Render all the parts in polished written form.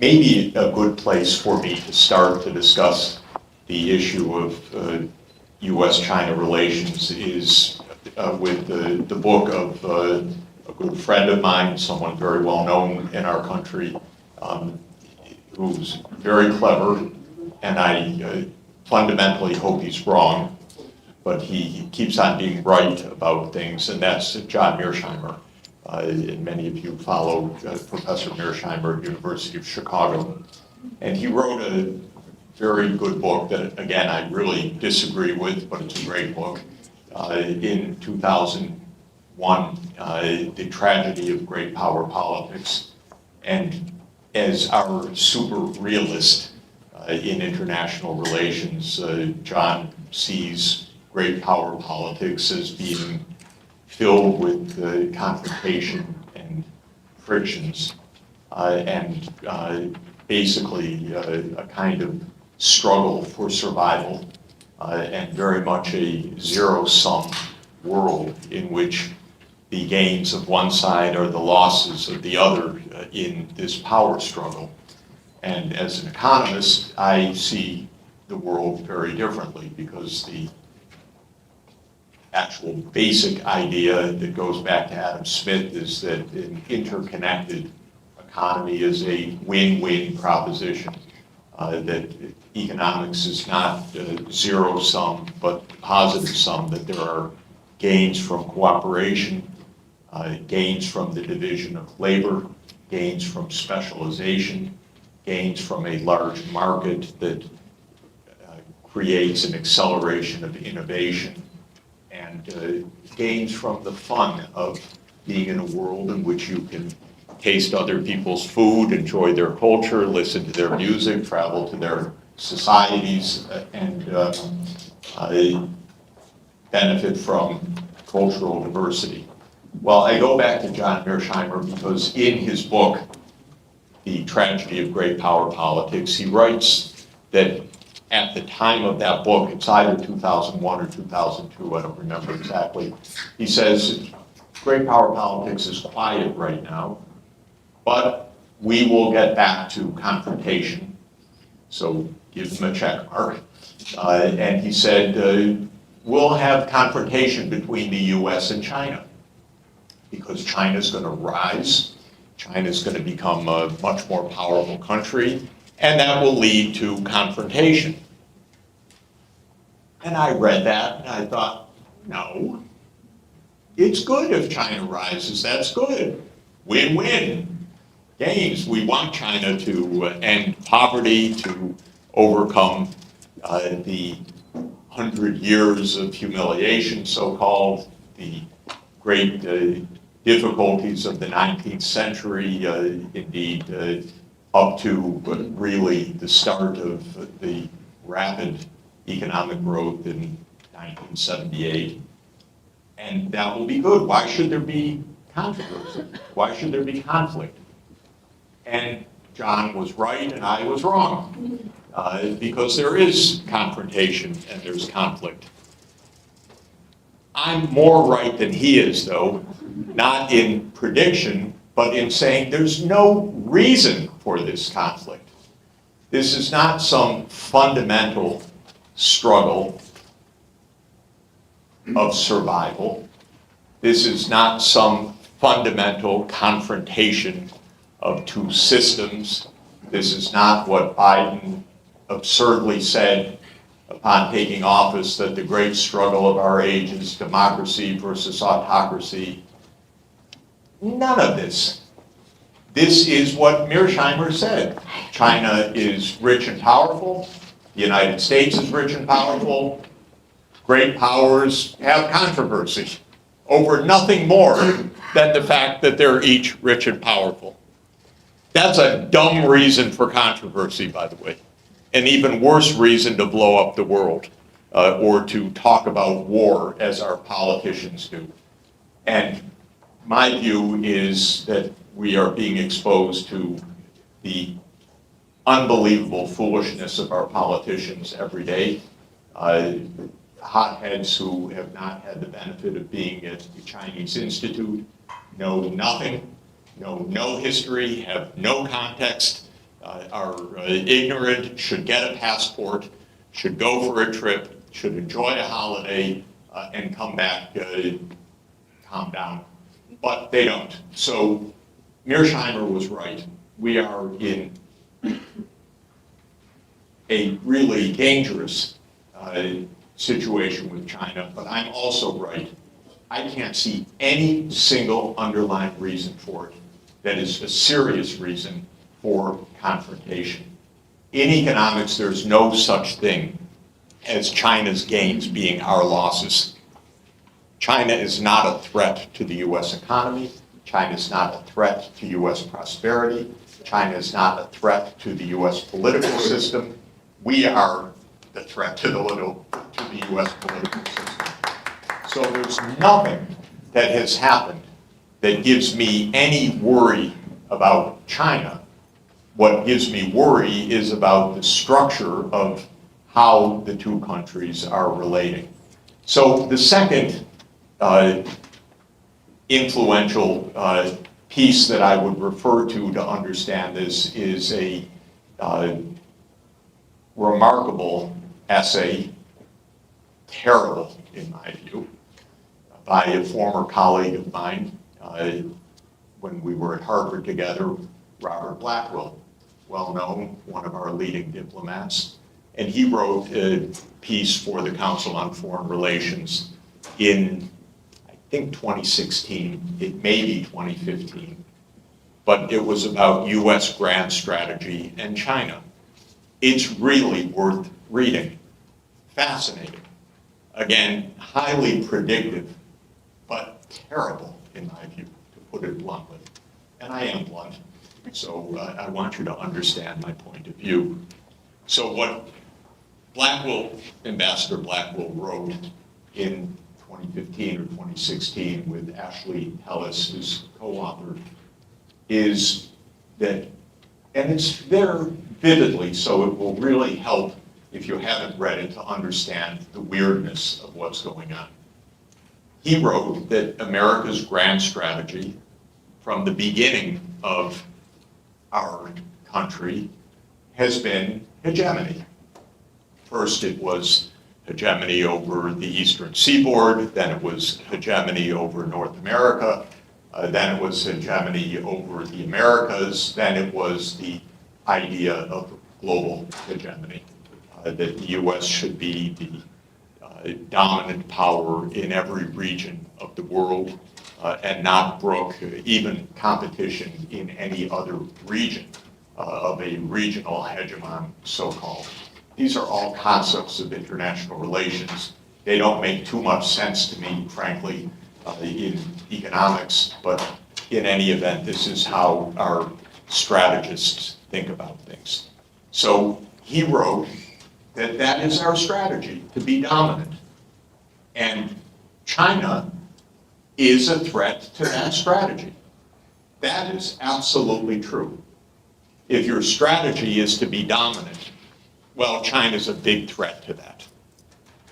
maybe a good place for me to start to discuss the issue of U.S.-China relations is with the book of a good friend of mine, someone very well known in our country, who's very clever, and I fundamentally hope he's wrong, but he keeps on being right about things, and that's John Mearsheimer. And many of you follow Professor Mearsheimer at University of Chicago. And he wrote a very good book that, again, I really disagree with, but it's a great book. In 2001, The Tragedy of Great Power Politics. And as our super realist in international relations, John sees great power politics as being filled with confrontation and frictions, and basically a kind of struggle for survival, and very much a zero-sum world in which the gains of one side are the losses of the other in this power struggle. And as an economist, I see the world very differently, because the actual basic idea that goes back to Adam Smith is that an interconnected economy is a win-win proposition, that economics is not zero-sum, but positive-sum, that there are gains from cooperation, gains from the division of labor, gains from specialization, gains from a large market that creates an acceleration of innovation, and gains from the fun of being in a world in which you can taste other people's food, enjoy their culture, listen to their music, travel to their societies, and benefit from cultural diversity. Well, I go back to John Mearsheimer because in his book, The Tragedy of Great Power Politics, he writes that at the time of that book, it's either 2001 or 2002, I don't remember exactly, he says, great power politics is quiet right now, but we will get back to confrontation. So give them a check mark. And he said, we'll have confrontation between the US and China, because China's going to rise, China's going to become a much more powerful country, and that will lead to confrontation. And I read that and I thought, no, it's good if China rises, that's good. Win-win. Gains. We want China to end poverty, to overcome the 100 years of humiliation, so-called, the great difficulties of the 19th century, indeed, up to really the start of the rapid economic growth in 1978. And that will be good. Why should there be controversy? Why should there be conflict? And John was right and I was wrong, because there is confrontation and there's conflict. I'm more right than he is, though, not in prediction, but in saying there's no reason for this conflict. This is not some fundamental struggle of survival. This is not some fundamental confrontation of two systems. This is not what Biden absurdly said upon taking office, that the great struggle of our age is democracy versus autocracy. None of this. This is what Mearsheimer said. China is rich and powerful. The United States is rich and powerful. Great powers have controversy over nothing more than the fact that they're each rich and powerful. That's a dumb reason for controversy, by the way. An even worse reason to blow up the world, or to talk about war as our politicians do. And my view is that we are being exposed to the unbelievable foolishness of our politicians every day. Hotheads who have not had the benefit of being at the Chinese Institute, know nothing, know no history, have no context, are ignorant, should get a passport, should go for a trip, should enjoy a holiday, and come back, calm down. But they don't. So Mearsheimer was right. We are in a really dangerous situation with China, but I'm also right. I can't see any single underlying reason for it that is a serious reason for confrontation. In economics, there's no such thing as China's gains being our losses. China is not a threat to the US economy. China is not a threat to US prosperity. China is not a threat to the US political system. We are the threat to the US political system. So there's nothing that has happened that gives me any worry about China. What gives me worry is about the structure of how the two countries are relating. So the second influential piece that I would refer to understand this is a remarkable essay, terrible in my view, by a former colleague of mine when we were at Harvard together, Robert Blackwell, well known, one of our leading diplomats. And he wrote a piece for the Council on Foreign Relations in, I think, 2016. It may be 2015. But it was about US grand strategy and China. It's really worth reading. Fascinating. Again, highly predictive, but terrible in my view, to put it bluntly. And I am blunt, so I want you to understand my point of view. So what Ambassador Blackwell wrote in 2015 or 2016 with Ashley Hellis, who's co-authored, is that, and it's there vividly, so it will really help if you haven't read it to understand the weirdness of what's going on. He wrote that America's grand strategy from the beginning of our country has been hegemony. First it was hegemony over the eastern seaboard, then it was hegemony over North America, then it was hegemony over the Americas, then it was the idea of global hegemony, that the US should be the dominant power in every region of the world and not brook even competition in any other region of a regional hegemon, so-called. These are all concepts of international relations. They don't make too much sense to me, frankly, in economics, but in any event, this is how our strategists think about things. So he wrote that that is our strategy, to be dominant. And China is a threat to that strategy. That is absolutely true. If your strategy is to be dominant, well, China's a big threat to that.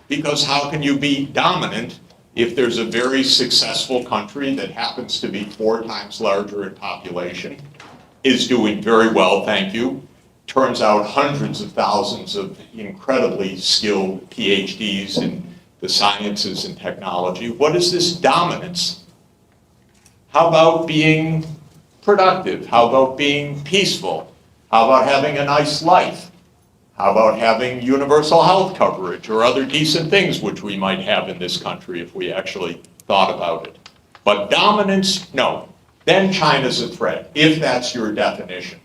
Because how can you be dominant if there's a very successful country that happens to be 4 times larger in population, is doing very well, thank you, turns out hundreds of thousands of incredibly skilled PhDs in the sciences and technology? What is this dominance? How about being productive? How about being peaceful? How about having a nice life? How about having universal health coverage or other decent things which we might have in this country if we actually thought about it? But dominance, no. Then China's a threat, if that's your definition,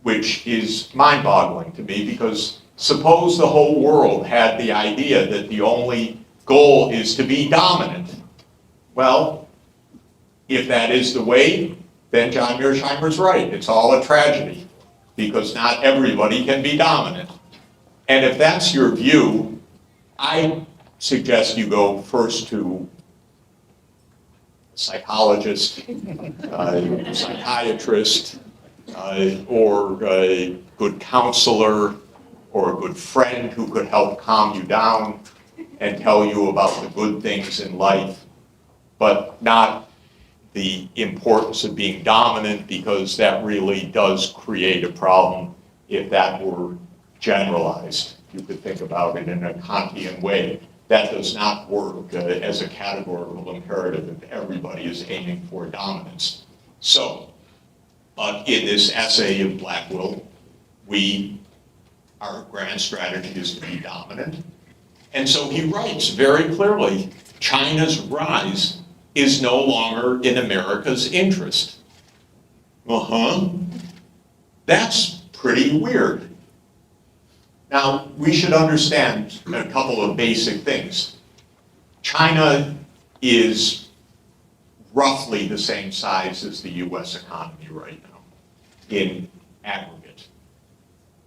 which is mind-boggling to me, because suppose the whole world had the idea that the only goal is to be dominant. Well, if that is the way, then John Mearsheimer's right. It's all a tragedy, because not everybody can be dominant. And if that's your view, I suggest you go first to a psychologist, a psychiatrist, or a good counselor, or a good friend who could help calm you down and tell you about the good things in life, but not the importance of being dominant, because that really does create a problem if that were generalized. You could think about it in a Kantian way. That does not work as a categorical imperative if everybody is aiming for dominance. So, in this essay of Blackwell, our grand strategy is to be dominant. And so he writes very clearly, China's rise is no longer in America's interest. That's pretty weird. Now, we should understand a couple of basic things. China is roughly the same size as the US economy right now in aggregate.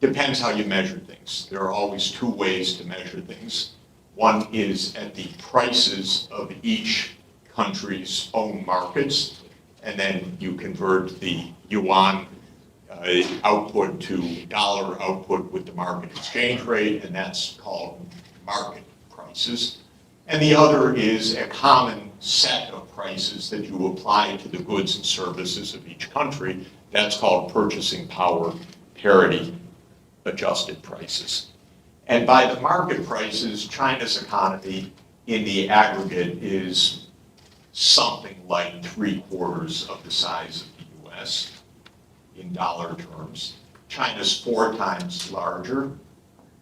Depends how you measure things. There are always two ways to measure things. One is at the prices of each country's own markets, and then you convert the yuan output to dollar output with the market exchange rate, and that's called market prices. And the other is a common set of prices that you apply to the goods and services of each country. That's called purchasing power parity adjusted prices. And by the market prices, China's economy in the aggregate is something like 3/4 of the size of the US in dollar terms. China's 4 times larger.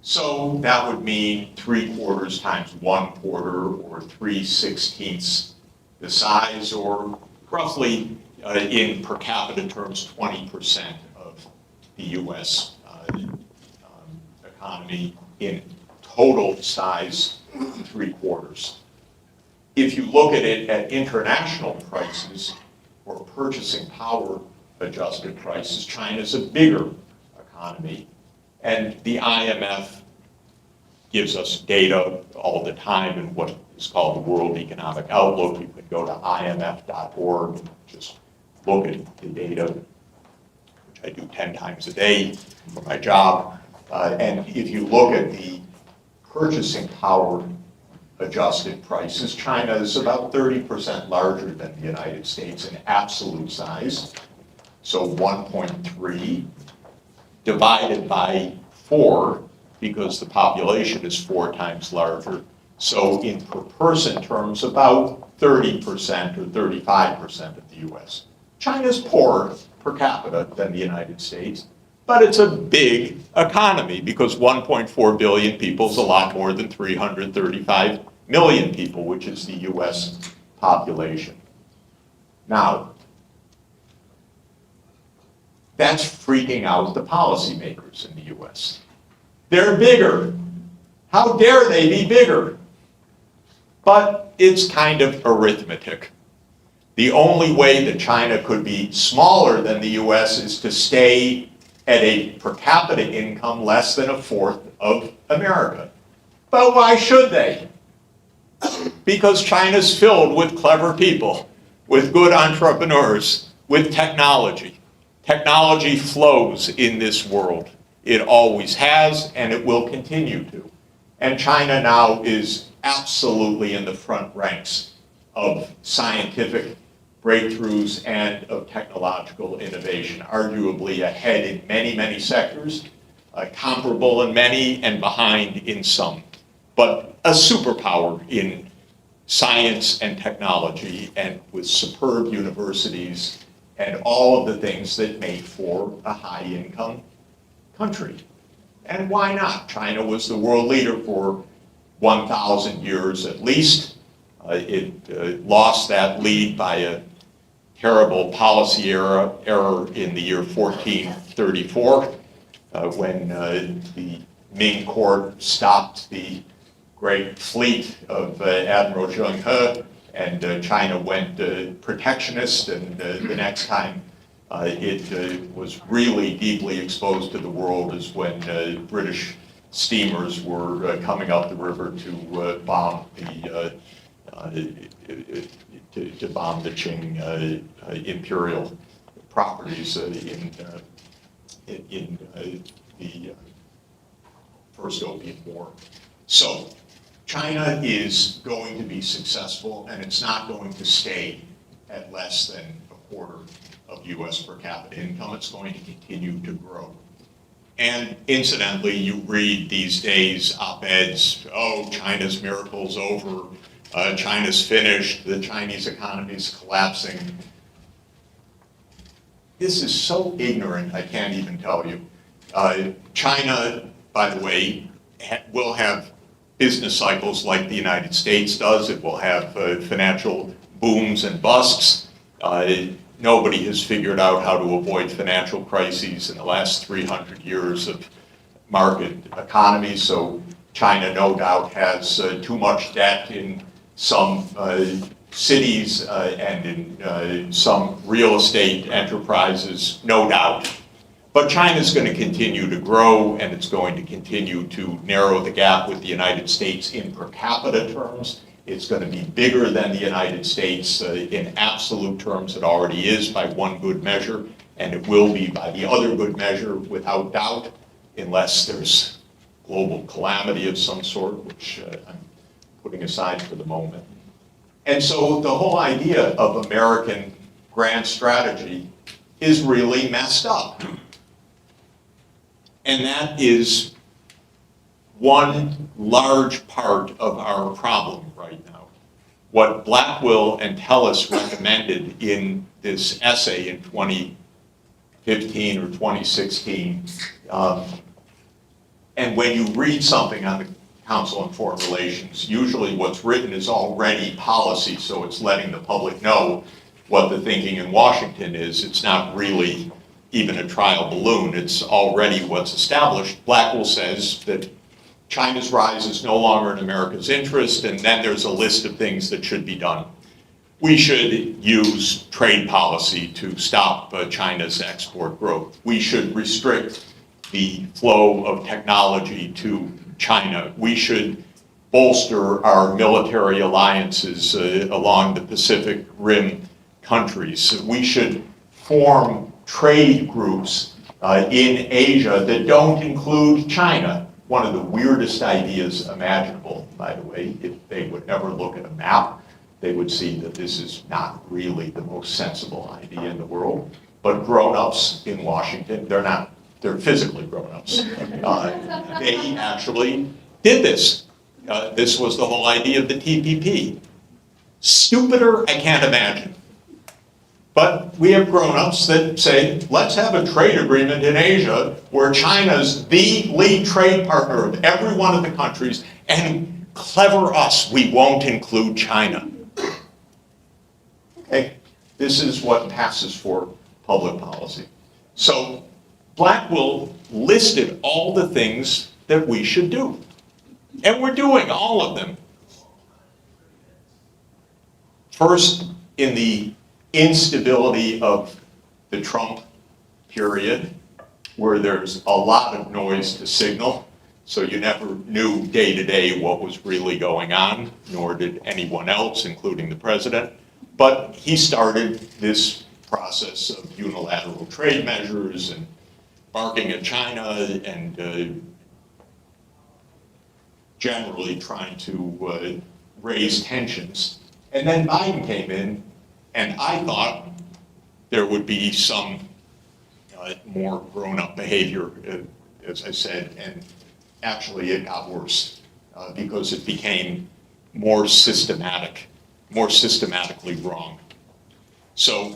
So that would mean 3/4 times 1/4, or 3/16 the size, or roughly in per capita terms, 20% of the US economy in total size, 3/4. If you look at it at international prices or purchasing power adjusted prices, China's a bigger economy. And the IMF gives us data all the time in what is called the World Economic Outlook. You can go to imf.org and just look at the data, which I do 10 times a day for my job. And if you look at the purchasing power adjusted prices, China is about 30% larger than the United States in absolute size. So 1.3 divided by 4, because the population is 4 times larger. So in per person terms, about 30% or 35% of the US. China's poorer per capita than the United States, but it's a big economy, because 1.4 billion people is a lot more than 335 million people, which is the US population. Now, that's freaking out the policymakers in the US. They're bigger. How dare they be bigger? But it's kind of arithmetic. The only way that China could be smaller than the US is to stay at a per capita income less than 1/4 of America. But why should they? Because China's filled with clever people, with good entrepreneurs, with technology. Technology flows in this world. It always has, and it will continue to. And China now is absolutely in the front ranks of scientific breakthroughs and of technological innovation, arguably ahead in many, many sectors, comparable in many, and behind in some. But a superpower in science and technology, and with superb universities and all of the things that make for a high-income country. And why not? China was the world leader for 1,000 years at least. It lost that lead by a terrible policy error in the year 1434, when the Ming court stopped the great fleet of Admiral Zheng He, and China went protectionist, and the next time it was really deeply exposed to the world is when British steamers were coming up the river to bomb the Qing imperial properties in the First Opium War. So China is going to be successful, and it's not going to stay at less than a quarter of US per capita income. It's going to continue to grow. And incidentally, you read these days op-eds, oh, China's miracle's over, China's finished, the Chinese economy is collapsing. This is so ignorant, I can't even tell you. China, by the way, will have business cycles like the United States does. It will have financial booms and busts. Nobody has figured out how to avoid financial crises in the last 300 years of market economy. So China, no doubt, has too much debt in some cities and in some real estate enterprises, no doubt. But China's going to continue to grow, and it's going to continue to narrow the gap with the United States in per capita terms. It's going to be bigger than the United States in absolute terms. It already is by one good measure, and it will be by the other good measure without doubt, unless there's global calamity of some sort, which I'm putting aside for the moment. And so the whole idea of American grand strategy is really messed up. And that is one large part of our problem right now. What Blackwell and Tellis recommended in this essay in 2015 or 2016, and when you read something on the Council on Foreign Relations, usually what's written is already policy, so it's letting the public know what the thinking in Washington is. It's not really even a trial balloon, it's already what's established. Blackwell says that China's rise is no longer in America's interest, and then there's a list of things that should be done. We should use trade policy to stop China's export growth. We should restrict the flow of technology to China. We should bolster our military alliances along the Pacific Rim countries. We should form trade groups in Asia that don't include China. One of the weirdest ideas imaginable, by the way. If they would ever look at a map, they would see that this is not really the most sensible idea in the world. But grown-ups in Washington, they're physically grown-ups. They actually did this. This was the whole idea of the TPP. Stupider, I can't imagine. But we have grown-ups that say, let's have a trade agreement in Asia where China's the lead trade partner of every one of the countries, and clever us, we won't include China. Okay, this is what passes for public policy. So Blackwell listed all the things that we should do, and we're doing all of them. First, in the instability of the Trump period, where there's a lot of noise to signal, so you never knew day to day what was really going on, nor did anyone else, including the president. But he started this process of unilateral trade measures and barking at China and generally trying to raise tensions. And then Biden came in, and I thought there would be some more grown-up behavior, as I said, and actually it got worse because it became more systematic, more systematically wrong. So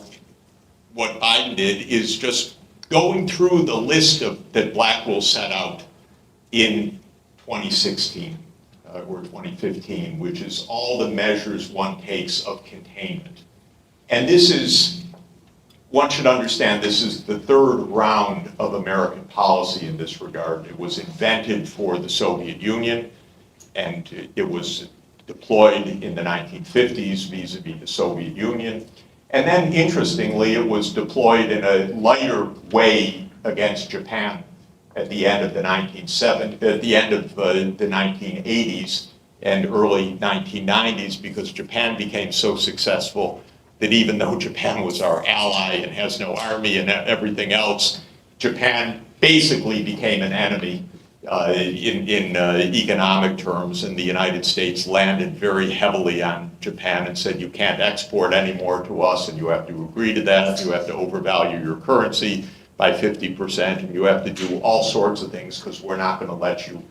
what Biden did is just going through the list that Blackwell set out in 2016 or 2015, which is all the measures one takes of containment. And this is, one should understand, this is the third round of American policy in this regard. It was invented for the Soviet Union, and it was deployed in the 1950s vis-a-vis the Soviet Union. And then, interestingly, it was deployed in a lighter way against Japan at the end of the 1980s and early 1990s, because Japan became so successful that even though Japan was our ally and has no army and everything else, Japan basically became an enemy in economic terms, and the United States landed very heavily on Japan and said, you can't export anymore to us, and you have to agree to that, you have to overvalue your currency by 50%, and you have to do all sorts of things because we're not going to let you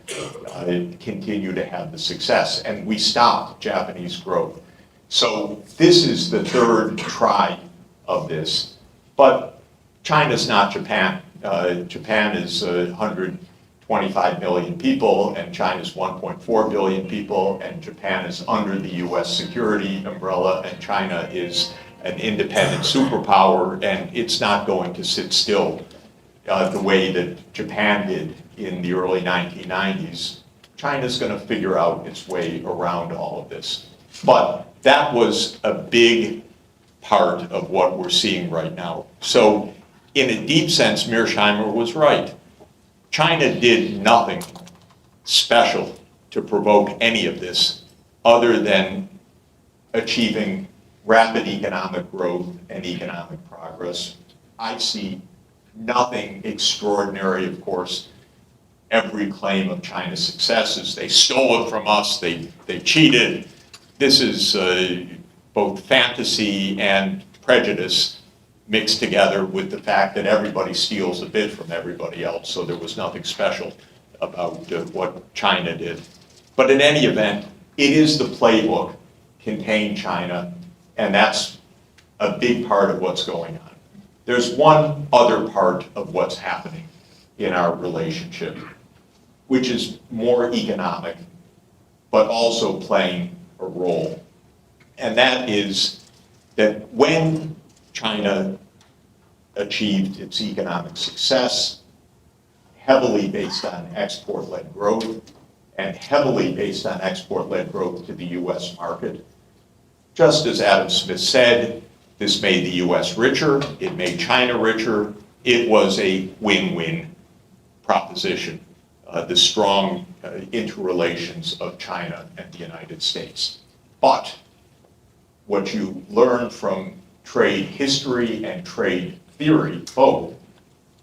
continue to have the success. And we stopped Japanese growth. So this is the third try of this. But China's not Japan. Japan is 125 million people, and China's 1.4 billion people, and Japan is under the US security umbrella, and China is an independent superpower, and it's not going to sit still the way that Japan did in the early 1990s. China's going to figure out its way around all of this. But that was a big part of what we're seeing right now. So in a deep sense, Mearsheimer was right. China did nothing special to provoke any of this other than achieving rapid economic growth and economic progress. I see nothing extraordinary, of course. Every claim of China's success is they stole it from us, they cheated. This is both fantasy and prejudice mixed together with the fact that everybody steals a bit from everybody else, so there was nothing special about what China did. But in any event, it is the playbook, contain China, and that's a big part of what's going on. There's one other part of what's happening in our relationship, which is more economic, but also playing a role. And that is that when China achieved its economic success, heavily based on export-led growth, and heavily based on export-led growth to the US market, just as Adam Smith said, this made the US richer, it made China richer, it was a win-win proposition, the strong interrelations of China and the United States. But what you learn from trade history and trade theory both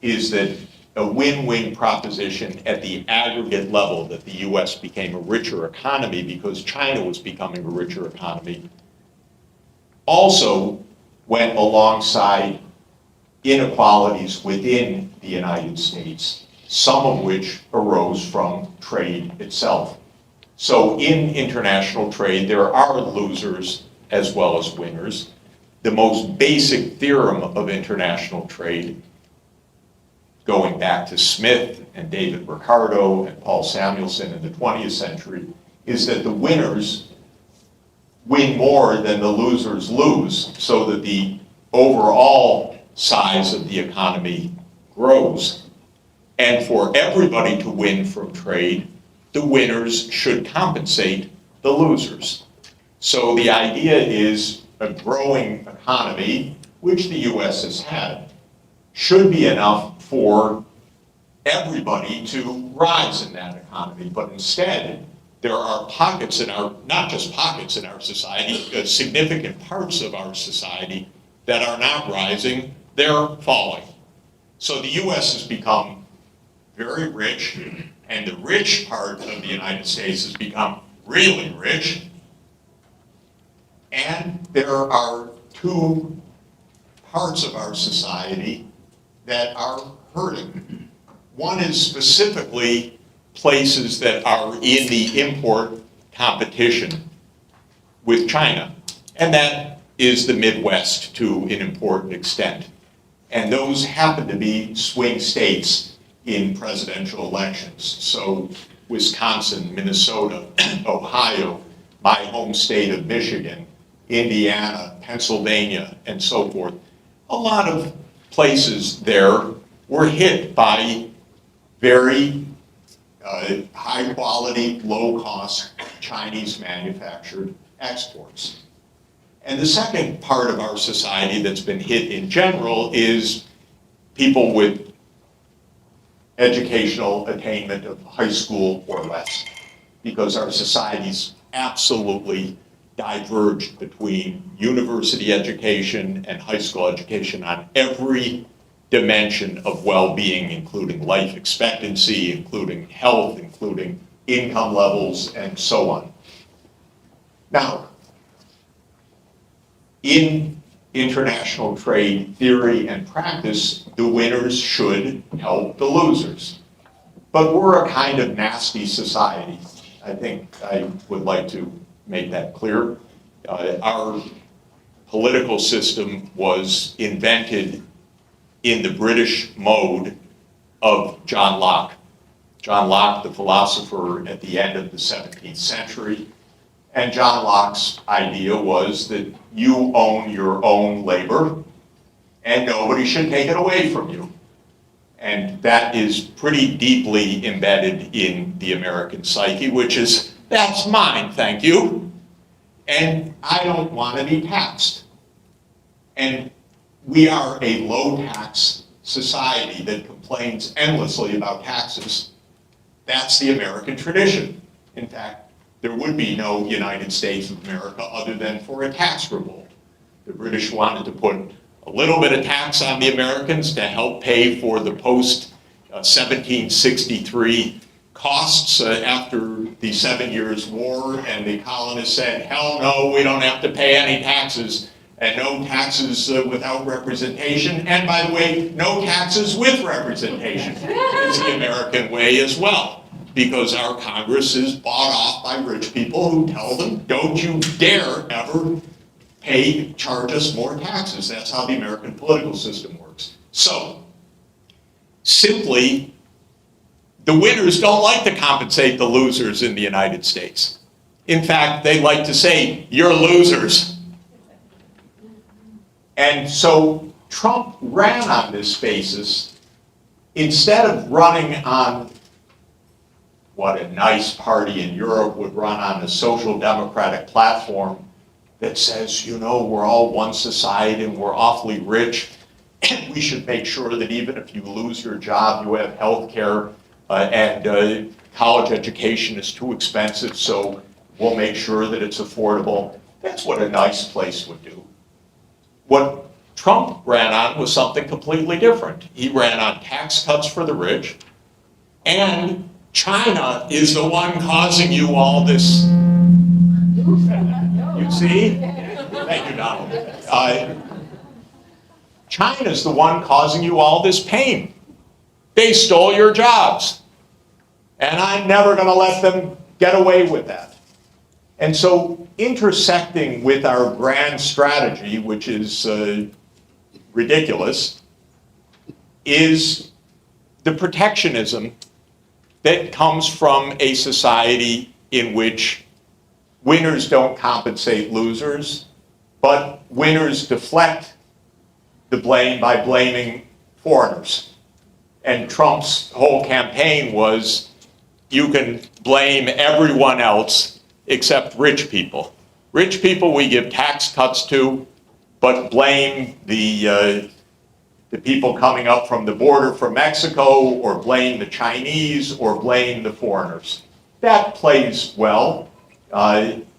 is that a win-win proposition at the aggregate level, that the US became a richer economy because China was becoming a richer economy, also went alongside inequalities within the United States, some of which arose from trade itself. So in international trade, there are losers as well as winners. The most basic theorem of international trade, going back to Smith and David Ricardo and Paul Samuelson in the 20th century, is that the winners win more than the losers lose, so that the overall size of the economy grows. And for everybody to win from trade, the winners should compensate the losers. So the idea is a growing economy, which the US has had, should be enough for everybody to rise in that economy. But instead, there are pockets in our, not just pockets in our society, significant parts of our society that are not rising, they're falling. So the US has become very rich, and the rich part of the United States has become really rich. And there are two parts of our society that are hurting. One is specifically places that are in the import competition with China, and that is the Midwest to an important extent. And those happen to be swing states in presidential elections. So Wisconsin, Minnesota, Ohio, my home state of Michigan, Indiana, Pennsylvania, and so forth. A lot of places there were hit by very high quality, low cost Chinese manufactured exports. And the second part of our society that's been hit in general is people with educational attainment of high school or less, because our society's absolutely diverged between university education and high school education on every dimension of well-being, including life expectancy, including health, including income levels, and so on. Now, in international trade theory and practice, the winners should help the losers. But we're a kind of nasty society. I think I would like to make that clear. Our political system was invented in the British mode of John Locke. John Locke, the philosopher at the end of the 17th century. And John Locke's idea was that you own your own labor and nobody should take it away from you. And that is pretty deeply embedded in the American psyche, which is, that's mine, thank you. And I don't want to be taxed. And we are a low-tax society that complains endlessly about taxes. That's the American tradition. In fact, there would be no United States of America other than for a tax revolt. The British wanted to put a little bit of tax on the Americans to help pay for the post-1763 costs after the 7 Years' War, and the colonists said, hell no, we don't have to pay any taxes, and no taxes without representation, and by the way, no taxes with representation is the American way as well, because our Congress is bought off by rich people who tell them, don't you dare ever charge us more taxes. That's how the American political system works. So, simply, the winners don't like to compensate the losers in the United States. In fact, they like to say, you're losers. And so Trump ran on this basis instead of running on what a nice party in Europe would run on, a social democratic platform that says, you know, we're all one society and we're awfully rich, and we should make sure that even if you lose your job, you have health care, and college education is too expensive, so we'll make sure that it's affordable. That's what a nice place would do. What Trump ran on was something completely different. He ran on tax cuts for the rich, and China is the one causing you all this. You see? Thank you, Donald. China's the one causing you all this pain. They stole your jobs. And I'm never going to let them get away with that. And so intersecting with our grand strategy, which is ridiculous, is the protectionism that comes from a society in which winners don't compensate losers, but winners deflect the blame by blaming foreigners. And Trump's whole campaign was, you can blame everyone else except rich people. Rich people we give tax cuts to, but blame the people coming up from the border from Mexico, or blame the Chinese, or blame the foreigners. That plays well.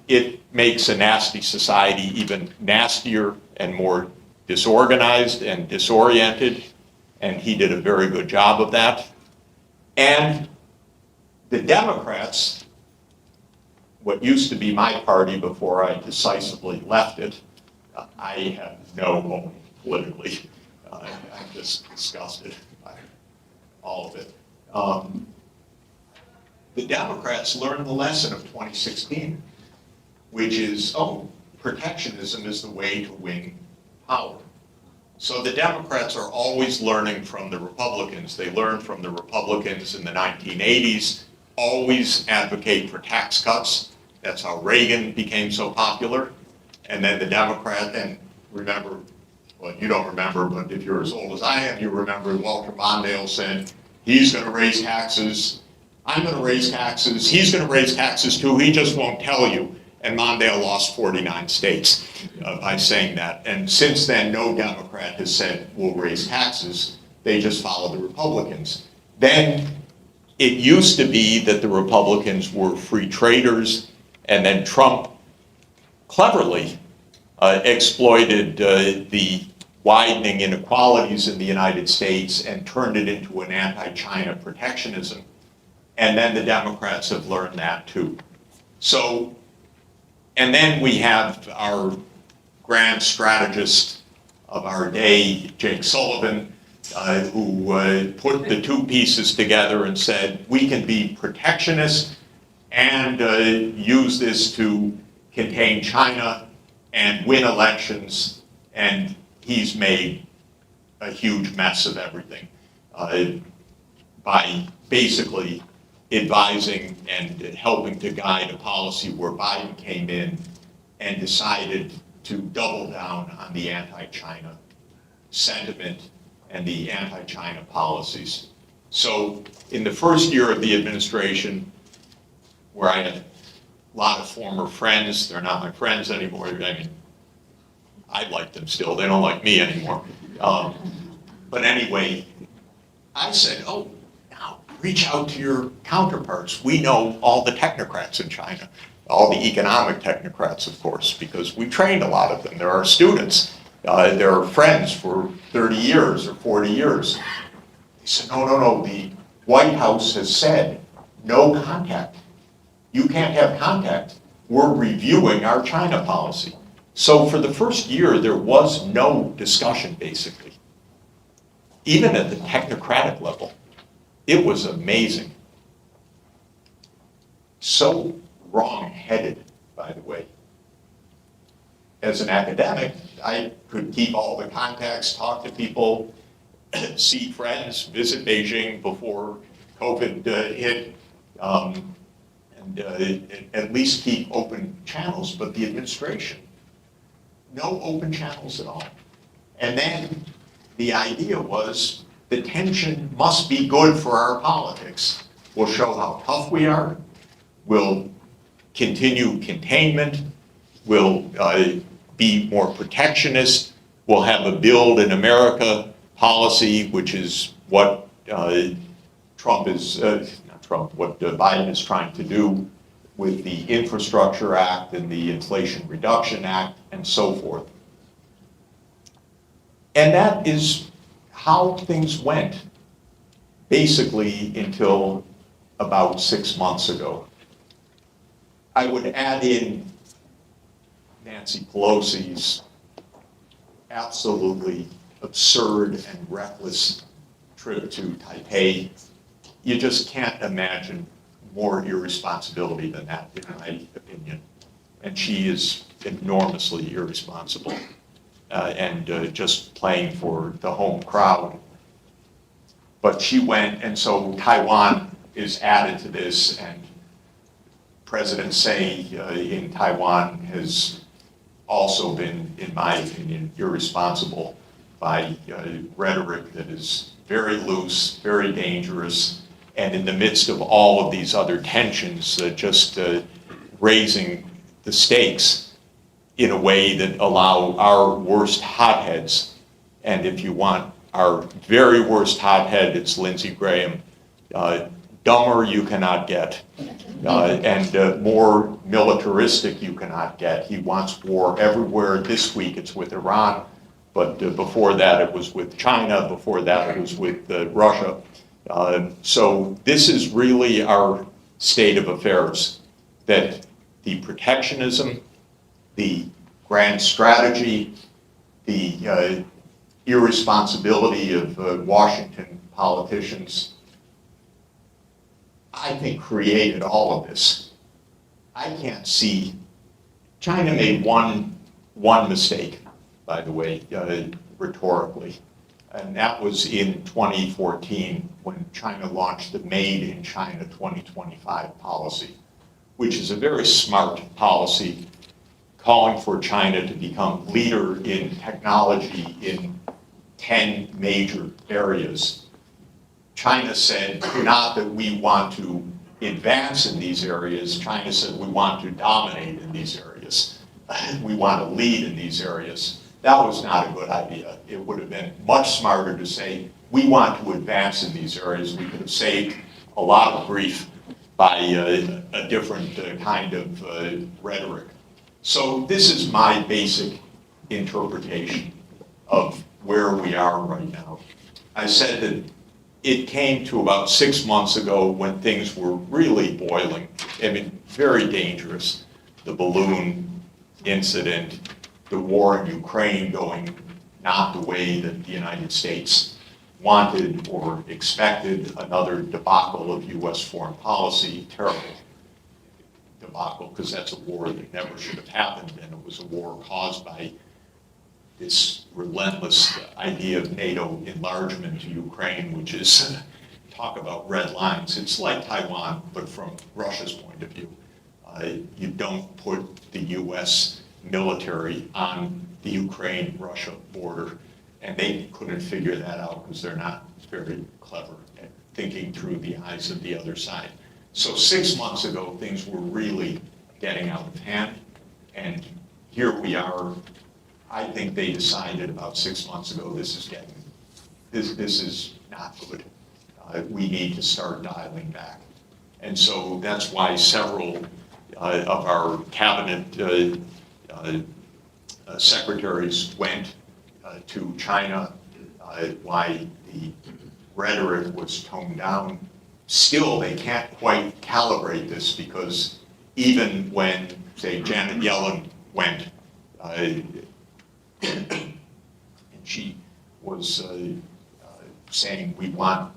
It makes a nasty society even nastier and more disorganized and disoriented, and he did a very good job of that. And the Democrats, what used to be my party before I decisively left it, I have no home politically. I'm just disgusted by all of it. The Democrats learned the lesson of 2016, which is, protectionism is the way to win power. So the Democrats are always learning from the Republicans. They learned from the Republicans in the 1980s, always advocate for tax cuts. That's how Reagan became so popular. And then the Democrat, and remember, well, you don't remember, but if you're as old as I am, you remember Walter Mondale said, he's going to raise taxes, I'm going to raise taxes, he's going to raise taxes too, he just won't tell you. And Mondale lost 49 states by saying that. And since then, no Democrat has said, we'll raise taxes. They just follow the Republicans. Then it used to be that the Republicans were free traders, and then Trump cleverly exploited the widening inequalities in the United States and turned it into an anti-China protectionism. And then the Democrats have learned that too. So, and then we have our grand strategist of our day, Jake Sullivan, who put the two pieces together and said, we can be protectionist and use this to contain China and win elections, and he's made a huge mess of everything by basically advising and helping to guide a policy where Biden came in and decided to double down on the anti-China sentiment and the anti-China policies. So in the first year of the administration, where I had a lot of former friends, they're not my friends anymore, I mean, I like them still, they don't like me anymore. But anyway, I said, oh, now reach out to your counterparts. We know all the technocrats in China, all the economic technocrats, of course, because we trained a lot of them. They're our students. They're friends for 30 years or 40 years. He said, no, the White House has said no contact. You can't have contact. We're reviewing our China policy. So for the first year, there was no discussion, basically. Even at the technocratic level, it was amazing. So wrong-headed, by the way. As an academic, I could keep all the contacts, talk to people, see friends, visit Beijing before COVID hit, and at least keep open channels, but the administration, no open channels at all. And then the idea was the tension must be good for our politics. We'll show how tough we are, we'll continue containment, we'll be more protectionist, we'll have a build in America policy, which is what what Biden is trying to do with the Infrastructure Act and the Inflation Reduction Act and so forth. And that is how things went, basically until about 6 months ago. I would add in Nancy Pelosi's absolutely absurd and reckless trip to Taipei. You just can't imagine more irresponsibility than that, in my opinion. And she is enormously irresponsible and just playing for the home crowd. But she went, and so Taiwan is added to this, and President Tsai in Taiwan has also been, in my opinion, irresponsible by rhetoric that is very loose, very dangerous, and in the midst of all of these other tensions, just raising the stakes in a way that allow our worst hotheads, and if you want our very worst hothead, it's Lindsey Graham, dumber you cannot get, and more militaristic you cannot get. He wants war everywhere. This week it's with Iran, but before that it was with China, before that it was with Russia. So this is really our state of affairs, that the protectionism, the grand strategy, the irresponsibility of Washington politicians, I think created all of this. I can't see, China made one mistake, by the way, rhetorically, and that was in 2014 when China technology the Made in China 2025 policy, which is a very smart policy calling for China to become leader in technology in 10 major areas. China said not that we want to advance in these areas, China said we want to dominate in these areas. We want to lead in these areas. That was not a good idea. It would have been much smarter to say, we want to advance in these areas. We could have saved a lot of grief by a different kind of rhetoric. So this is my basic interpretation of where we are right now. I said that it came to about 6 months ago when things were really boiling. I mean, very dangerous. The balloon incident, the war in Ukraine going not the way that the United States wanted or expected, another debacle of U.S. foreign policy, terrible debacle, because that's a war that never should have happened, and it was a war caused by this relentless idea of NATO enlargement to Ukraine, which is, talk about red lines. It's like Taiwan, but from Russia's point of view. You don't put the U.S. military on the Ukraine-Russia border, and they couldn't figure that out because they're not very clever at thinking through the eyes of the other side. So 6 months ago, things were really getting out of hand, and here we are. I think they decided about 6 months ago, this is not good. We need to start dialing back. And so that's why several of our cabinet secretaries went to China, why the rhetoric was toned down. Still, they can't quite calibrate this, because even when, say, Janet Yellen went, and she was saying we want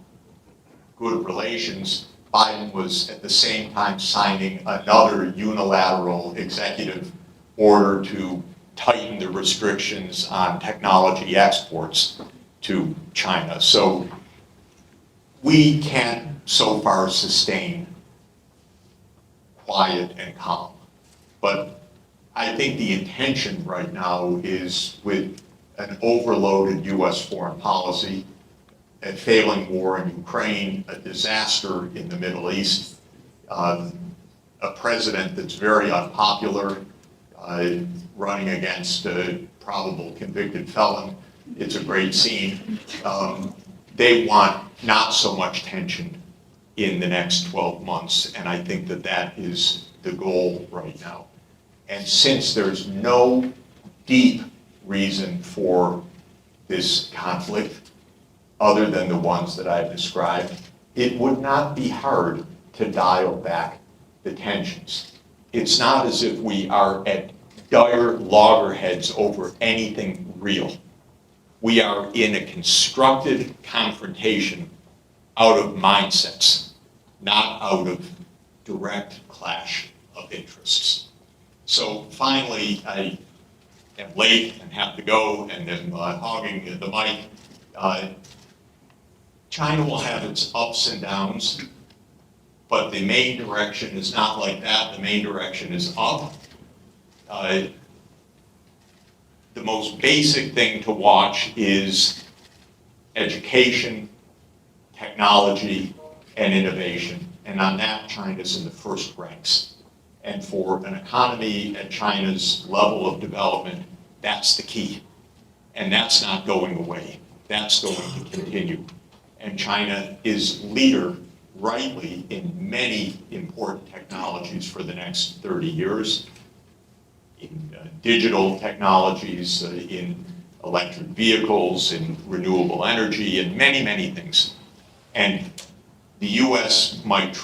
good relations, Biden was at the same time signing another unilateral executive order to tighten the restrictions on technology exports to China. So we can't so far sustain quiet and calm. But I think the intention right now is, with an overloaded U.S. foreign policy, a failing war in Ukraine, a disaster in the Middle East, a president that's very unpopular, running against a probable convicted felon. It's a great scene. They want not so much tension in the next 12 months, and I think that that is the goal right now. And since there's no deep reason for this conflict, other than the ones that I've described, it would not be hard to dial back the tensions. It's not as if we are at dire loggerheads over anything real. We are in a constructed confrontation out of mindsets, not out of direct clash of interests. So finally, I am late and have to go, and am hogging the mic. China will have its ups and downs, but the main direction is not like that. The main direction is up. The most basic thing to watch is education, technology, and innovation. And on that, China's in the first ranks. And for an economy at China's level of development, that's the key. And that's not going away. That's going to continue. And China is leader, rightly, in many important technologies for the next 30 years, in digital technologies, in electric vehicles, in renewable energy, and many, many things. And the U.S. might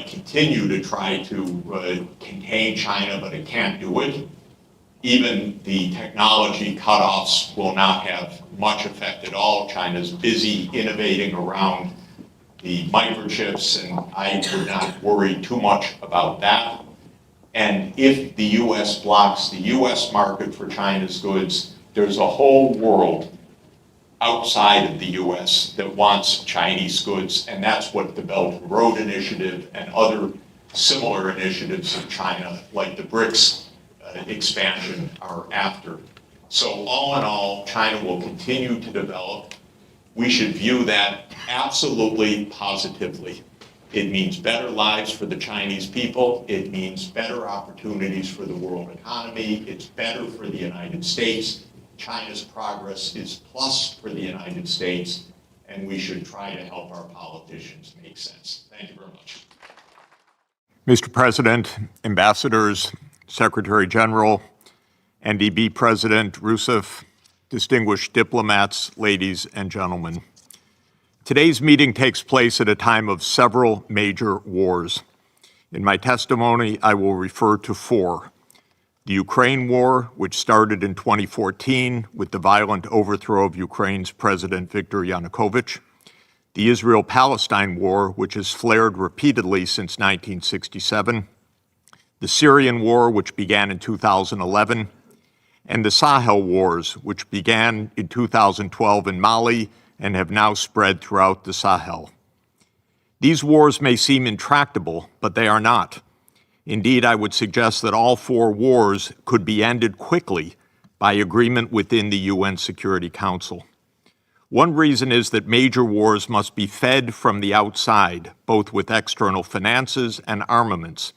continue to try to contain China, but it can't do it. Even the technology cutoffs will not have much effect at all. China's busy innovating around the microchips, and I would not worry too much about that. And if the U.S. blocks the U.S. market for China's goods, there's a whole world outside of the U.S. that wants Chinese goods, and that's what the Belt and Road Initiative and other similar initiatives of China, like the BRICS expansion, are after. So all in all, China will continue to develop. We should view that absolutely positively. It means better lives for the Chinese people. It means better opportunities for the world economy. It's better for the United States. China's progress is plus for the United States, and we should try to help our politicians make sense. Thank you very much. Mr. President, ambassadors, Secretary General, NDB President Rousseff, distinguished diplomats, ladies and gentlemen. Today's meeting takes place at a time of several major wars. In my testimony, I will refer to four. The Ukraine war, which started in 2014 with the violent overthrow of Ukraine's President Viktor Yanukovych. The Israel-Palestine war, which has flared repeatedly since 1967. The Syrian war, which began in 2011. And the Sahel wars, which began in 2012 in Mali and have now spread throughout the Sahel. These wars may seem intractable, but they are not. Indeed, I would suggest that all four wars could be ended quickly by agreement within the UN Security Council. One reason is that major wars must be fed from the outside, both with external finances and armaments.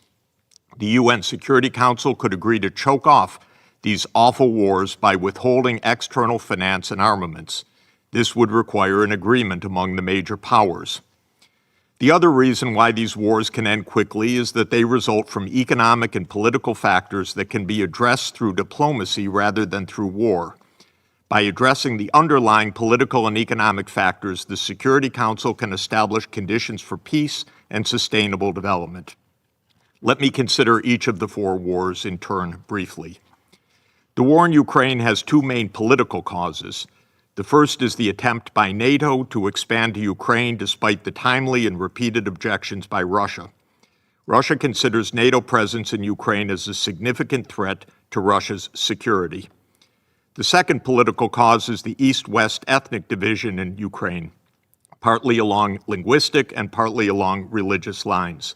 The UN Security Council could agree to choke off these awful wars by withholding external finance and armaments. This would require an agreement among the major powers. The other reason why these wars can end quickly is that they result from economic and political factors that can be addressed through diplomacy rather than through war. By addressing the underlying political and economic factors, the Security Council can establish conditions for peace and sustainable development. Let me consider each of the four wars in turn briefly. The war in Ukraine has two main political causes. The first is the attempt by NATO to expand to Ukraine despite the timely and repeated objections by Russia. Russia considers NATO presence in Ukraine as a significant threat to Russia's security. The second political cause is the East-West ethnic division in Ukraine, partly along linguistic and partly along religious lines.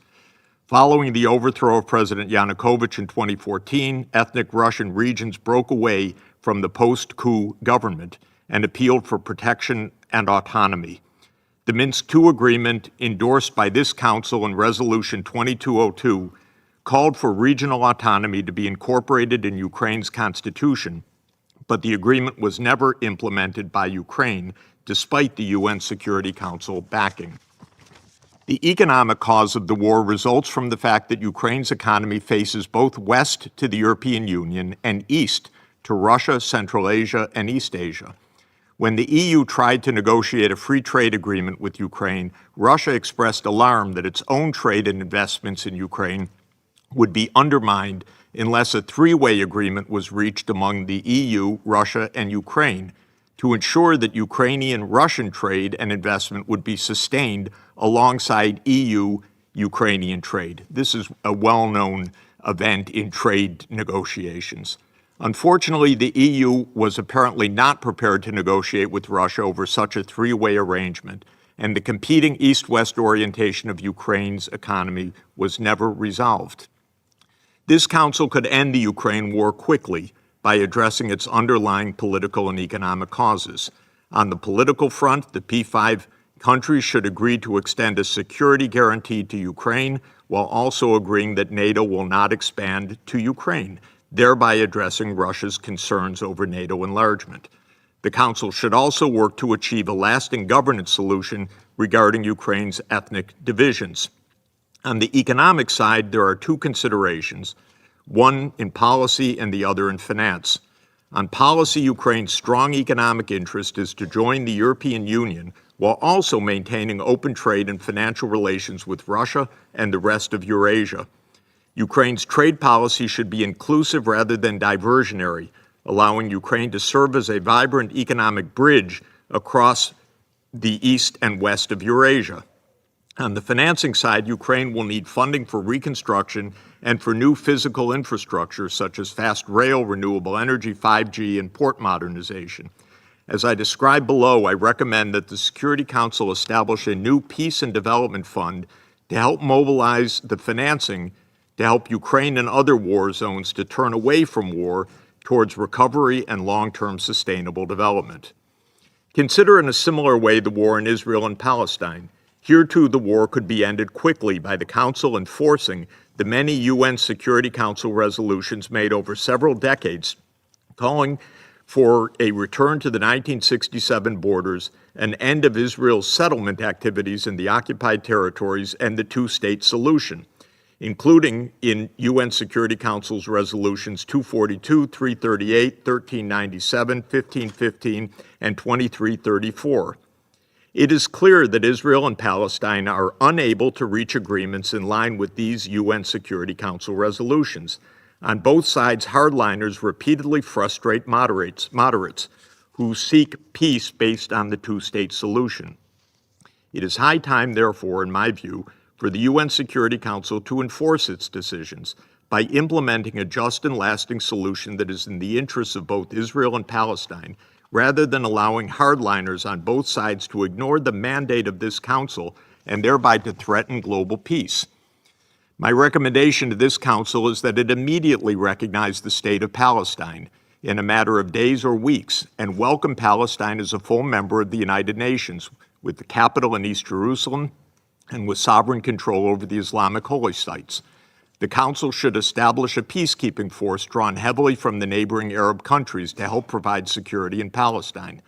Following the overthrow of President Yanukovych in 2014, ethnic Russian regions broke away from the post-coup government and appealed for protection and autonomy. The Minsk II agreement, endorsed by this Council in Resolution 2202, called for regional autonomy to be incorporated in Ukraine's constitution, but the agreement was never implemented by Ukraine, despite the UN Security Council backing. The economic cause of the war results from the fact that Ukraine's economy faces both west to the European Union and east to Russia, Central Asia, and East Asia. When the EU tried to negotiate a free trade agreement with Ukraine, Russia expressed alarm that its own trade and investments in Ukraine would be undermined unless a three-way agreement was reached among the EU, Russia, and Ukraine to ensure that Ukrainian-Russian trade and investment would be sustained alongside EU-Ukrainian trade. This is a well-known event in trade negotiations. Unfortunately, the EU was apparently not prepared to negotiate with Russia over such a three-way arrangement, and the competing East-West orientation of Ukraine's economy was never resolved. This Council could end the Ukraine war quickly by addressing its underlying political and economic causes. On the political front, the P5 countries should agree to extend a security guarantee to Ukraine while also agreeing that NATO will not expand to Ukraine, thereby addressing Russia's concerns over NATO enlargement. The Council should also work to achieve a lasting governance solution regarding Ukraine's ethnic divisions. On the economic side, there are two considerations, one in policy and the other in finance. On policy, Ukraine's strong economic interest is to join the European Union while also maintaining open trade and financial relations with Russia and the rest of Eurasia. Ukraine's trade policy should be inclusive rather than diversionary, allowing Ukraine to serve as a vibrant economic bridge across the east and west of Eurasia. On the financing side, Ukraine will need funding for reconstruction and for new physical infrastructure such as fast rail, renewable energy, 5G, and port modernization. As I described below, I recommend that the Security Council establish a new peace and development fund to help mobilize the financing to help Ukraine and other war zones to turn away from war towards recovery and long-term sustainable development. Consider in a similar way the war in Israel and Palestine. Here, too, the war could be ended quickly by the Council enforcing the many UN Security Council resolutions made over several decades calling for a return to the 1967 borders, an end of Israel's settlement activities in the occupied territories, and the two-state solution. including in UN Security Council's resolutions 242, 338, 1397, 1515, and 2334. It is clear that Israel and Palestine are unable to reach agreements in line with these UN Security Council resolutions. On both sides, hardliners repeatedly frustrate moderates who seek peace based on the two-state solution. It is high time, therefore, in my view, for the UN Security Council to enforce its decisions by implementing a just and lasting solution that is in the interests of both Israel and Palestine, rather than allowing hardliners on both sides to ignore the mandate of this council and thereby to threaten global peace. My recommendation to this council is that it immediately recognize the state of Palestine in a matter of days or weeks and welcome Palestine as a full member of the United Nations, with the capital in East Jerusalem and with sovereign control over the Islamic holy sites. The Council should establish a peacekeeping force drawn heavily from the neighboring Arab countries to help provide security in Palestine.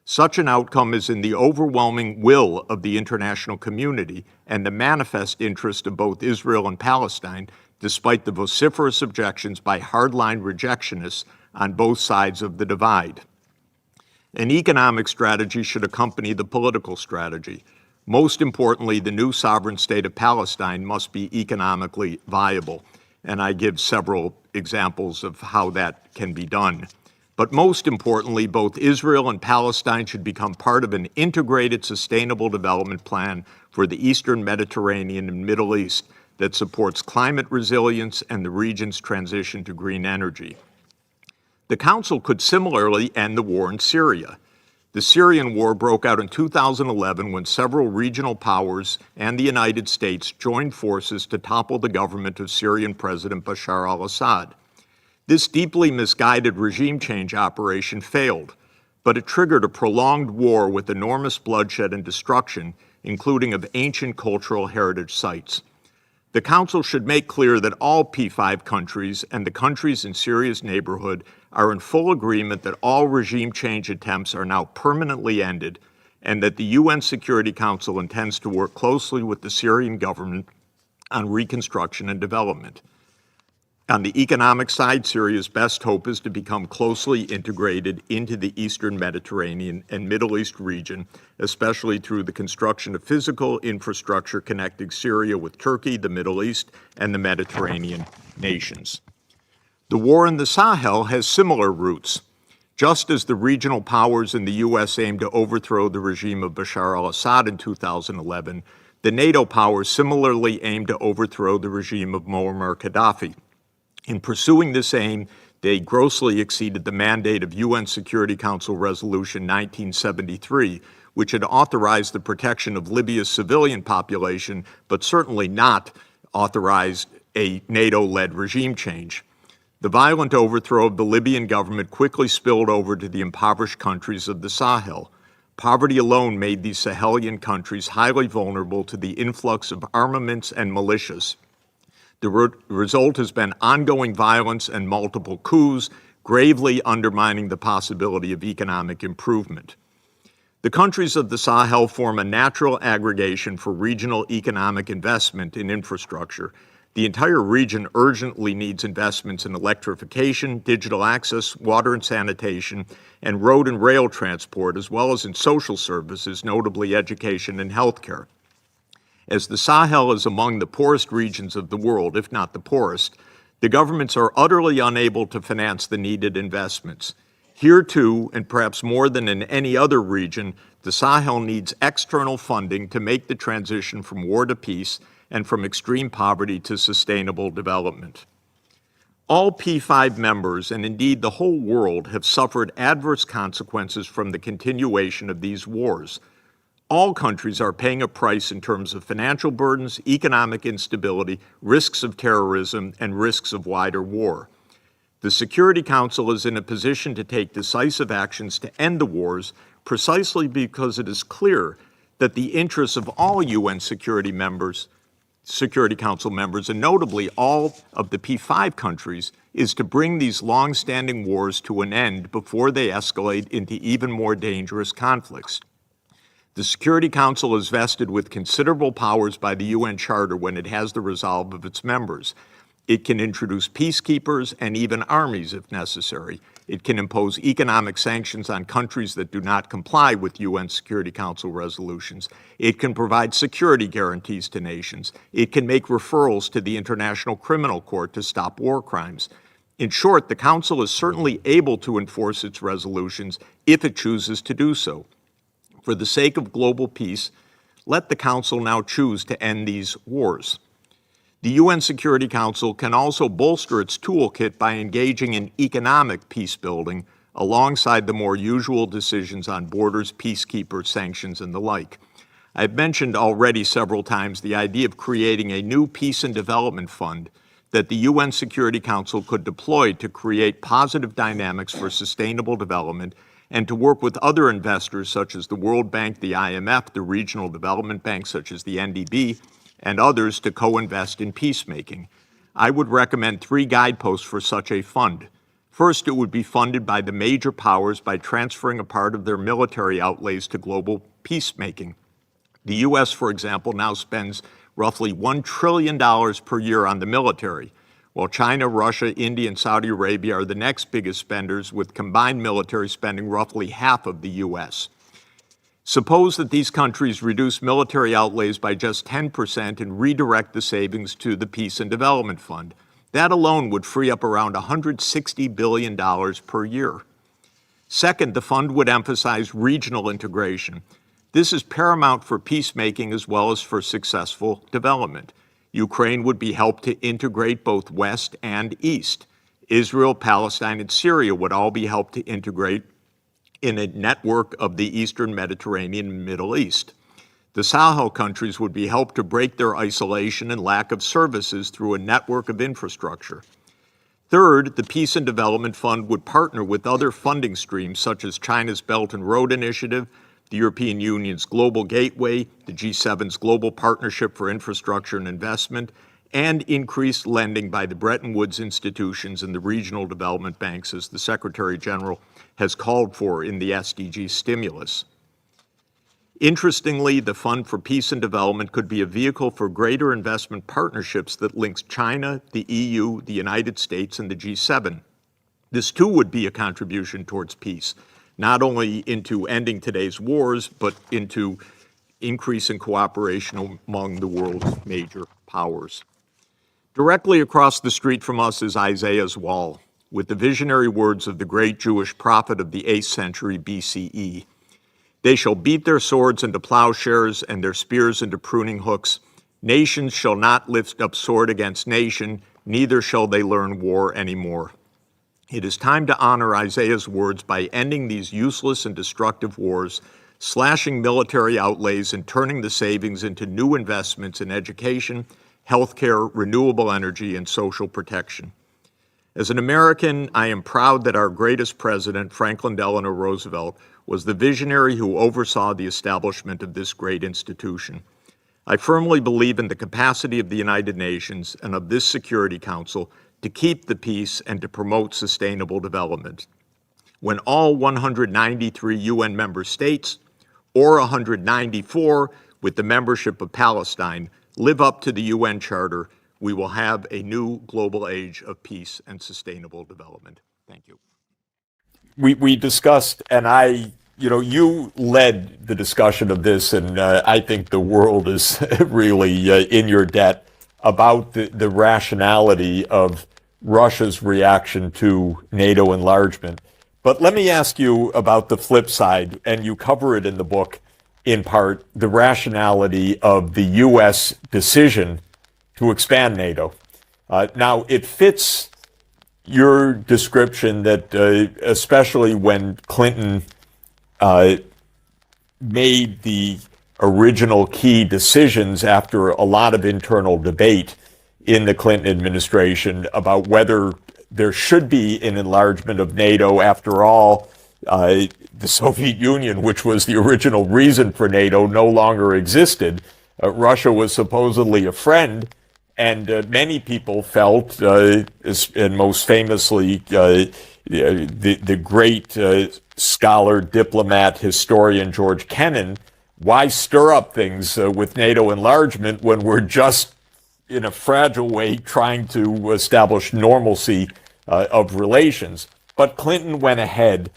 Such an outcome is in the overwhelming will of the international community and the manifest interest of both Israel and Palestine, despite the vociferous objections by hardline rejectionists on both sides of the divide. An economic strategy should accompany the political strategy. Most importantly, the new sovereign state of Palestine must be economically viable, and I give several examples of how that can be done. But most importantly, both Israel and Palestine should become part of an integrated, sustainable development plan for the Eastern Mediterranean and Middle East that supports climate resilience and the region's transition to green energy. The Council could similarly end the war in Syria. The Syrian war broke out in 2011 when several regional powers and the United States joined forces to topple the government of Syrian President Bashar al-Assad. This deeply misguided regime change operation failed, but it triggered a prolonged war with enormous bloodshed and destruction, including of ancient cultural heritage sites. The Council should make clear that all P5 countries and the countries in Syria's neighborhood are in full agreement that all regime change attempts are now permanently ended, and that the UN Security Council intends to work closely with the Syrian government on reconstruction and development. On the economic side, Syria's best hope is to become closely integrated into the Eastern Mediterranean and Middle East region, especially through the construction of physical infrastructure connecting Syria with Turkey, the Middle East, and the Mediterranean nations. The war in the Sahel has similar roots. Just as the regional powers in the U.S. aimed to overthrow the regime of Bashar al-Assad in 2011, the NATO powers similarly aimed to overthrow the regime of Muammar Gaddafi. In pursuing this aim, they grossly exceeded the mandate of UN Security Council Resolution 1973, which had authorized the protection of Libya's civilian population, but certainly not authorized a NATO-led regime change. The violent overthrow of the Libyan government quickly spilled over to the impoverished countries of the Sahel. Poverty alone made these Sahelian countries highly vulnerable to the influx of armaments and militias. The result has been ongoing violence and multiple coups, gravely undermining the possibility of economic improvement. The countries of the Sahel form a natural aggregation for regional economic investment in infrastructure. The entire region urgently needs investments in electrification, digital access, water and sanitation, and road and rail transport, as well as in social services, notably education and healthcare. As the Sahel is among the poorest regions of the world, if not the poorest, the governments are utterly unable to finance the needed investments. Here too, and perhaps more than in any other region, the Sahel needs external funding to make the transition from war to peace and from extreme poverty to sustainable development. All P5 members, and indeed the whole world, have suffered adverse consequences from the continuation of these wars. All countries are paying a price in terms of financial burdens, economic instability, risks of terrorism, and risks of wider war. The Security Council is in a position to take decisive actions to end the wars precisely because it is clear that the interests of all UN Security Council members, and notably all of the P5 countries, is to bring these long-standing wars to an end before they escalate into even more dangerous conflicts. The Security Council is vested with considerable powers by the UN Charter when it has the resolve of its members. It can introduce peacekeepers and even armies if necessary. It can impose economic sanctions on countries that do not comply with UN Security Council resolutions. It can provide security guarantees to nations. It can make referrals to the International Criminal Court to stop war crimes. In short, the Council is certainly able to enforce its resolutions if it chooses to do so. For the sake of global peace, let the Council now choose to end these wars. The UN Security Council can also bolster its toolkit by engaging in economic peace building alongside the more usual decisions on borders, peacekeepers, sanctions, and the like. I've mentioned already several times the idea of creating a new peace and development fund that the UN Security Council could deploy to create positive dynamics for sustainable development and to work with other investors such as the World Bank, the IMF, the regional development banks such as the NDB, and others to co-invest in peacemaking. I would recommend 3 guideposts for such a fund. First, it would be funded by the major powers by transferring a part of their military outlays to global peacemaking. The U.S., for example, now spends roughly $1 trillion per year on the military, while China, Russia, India, and Saudi Arabia are the next biggest spenders, with combined military spending roughly half of the U.S. Suppose that these countries reduce military outlays by just 10% and redirect the savings to the Peace and Development Fund. That alone would free up around $160 billion per year. Second, the fund would emphasize regional integration. This is paramount for peacemaking as well as for successful development. Ukraine would be helped to integrate both West and East. Israel, Palestine, and Syria would all be helped to integrate in a network of the Eastern Mediterranean and Middle East. The Sahel countries would be helped to break their isolation and lack of services through a network of infrastructure. Third, the Peace and Development Fund would partner with other funding streams such as China's Belt and Road Initiative, the European Union's Global Gateway, the G7's Global Partnership for Infrastructure and Investment, and increased lending by the Bretton Woods institutions and the regional development banks, as the Secretary General has called for in the SDG stimulus. Interestingly, the Fund for Peace and Development could be a vehicle for greater investment partnerships that links China, the EU, the United States, and the G7. This too would be a contribution towards peace, not only into ending today's wars, but into increasing cooperation among the world's major powers. Directly across the street from us is Isaiah's Wall, with the visionary words of the great Jewish prophet of the 8th century BCE. They shall beat their swords into plowshares and their spears into pruning hooks. Nations shall not lift up sword against nation, neither shall they learn war anymore. It is time to honor Isaiah's words by ending these useless and destructive wars, slashing military outlays and turning the savings into new investments in education, healthcare, renewable energy, and social protection. As an American, I am proud that our greatest president, Franklin Delano Roosevelt, was the visionary who oversaw the establishment of this great institution. I firmly believe in the capacity of the United Nations and of this Security Council to keep the peace and to promote sustainable development. When all 193 UN member states, or 194 with the membership of Palestine, live up to the UN Charter, we will have a new global age of peace and sustainable development. Thank you. We discussed, and you led the discussion of this, and I think the world is really in your debt about the rationality of Russia's reaction to NATO enlargement. But let me ask you about the flip side, and you cover it in the book in part, the rationality of the U.S. decision to expand NATO. Now, it fits your description that especially when Clinton made the original key decisions after a lot of internal debate in the Clinton administration about whether there should be an enlargement of NATO. After all, the Soviet Union, which was the original reason for NATO, no longer existed. Russia was supposedly a friend, and many people felt, and most famously, the great scholar, diplomat, historian George Kennan, why stir up things with NATO enlargement when we're just in a fragile way trying to establish normalcy of relations? But Clinton went ahead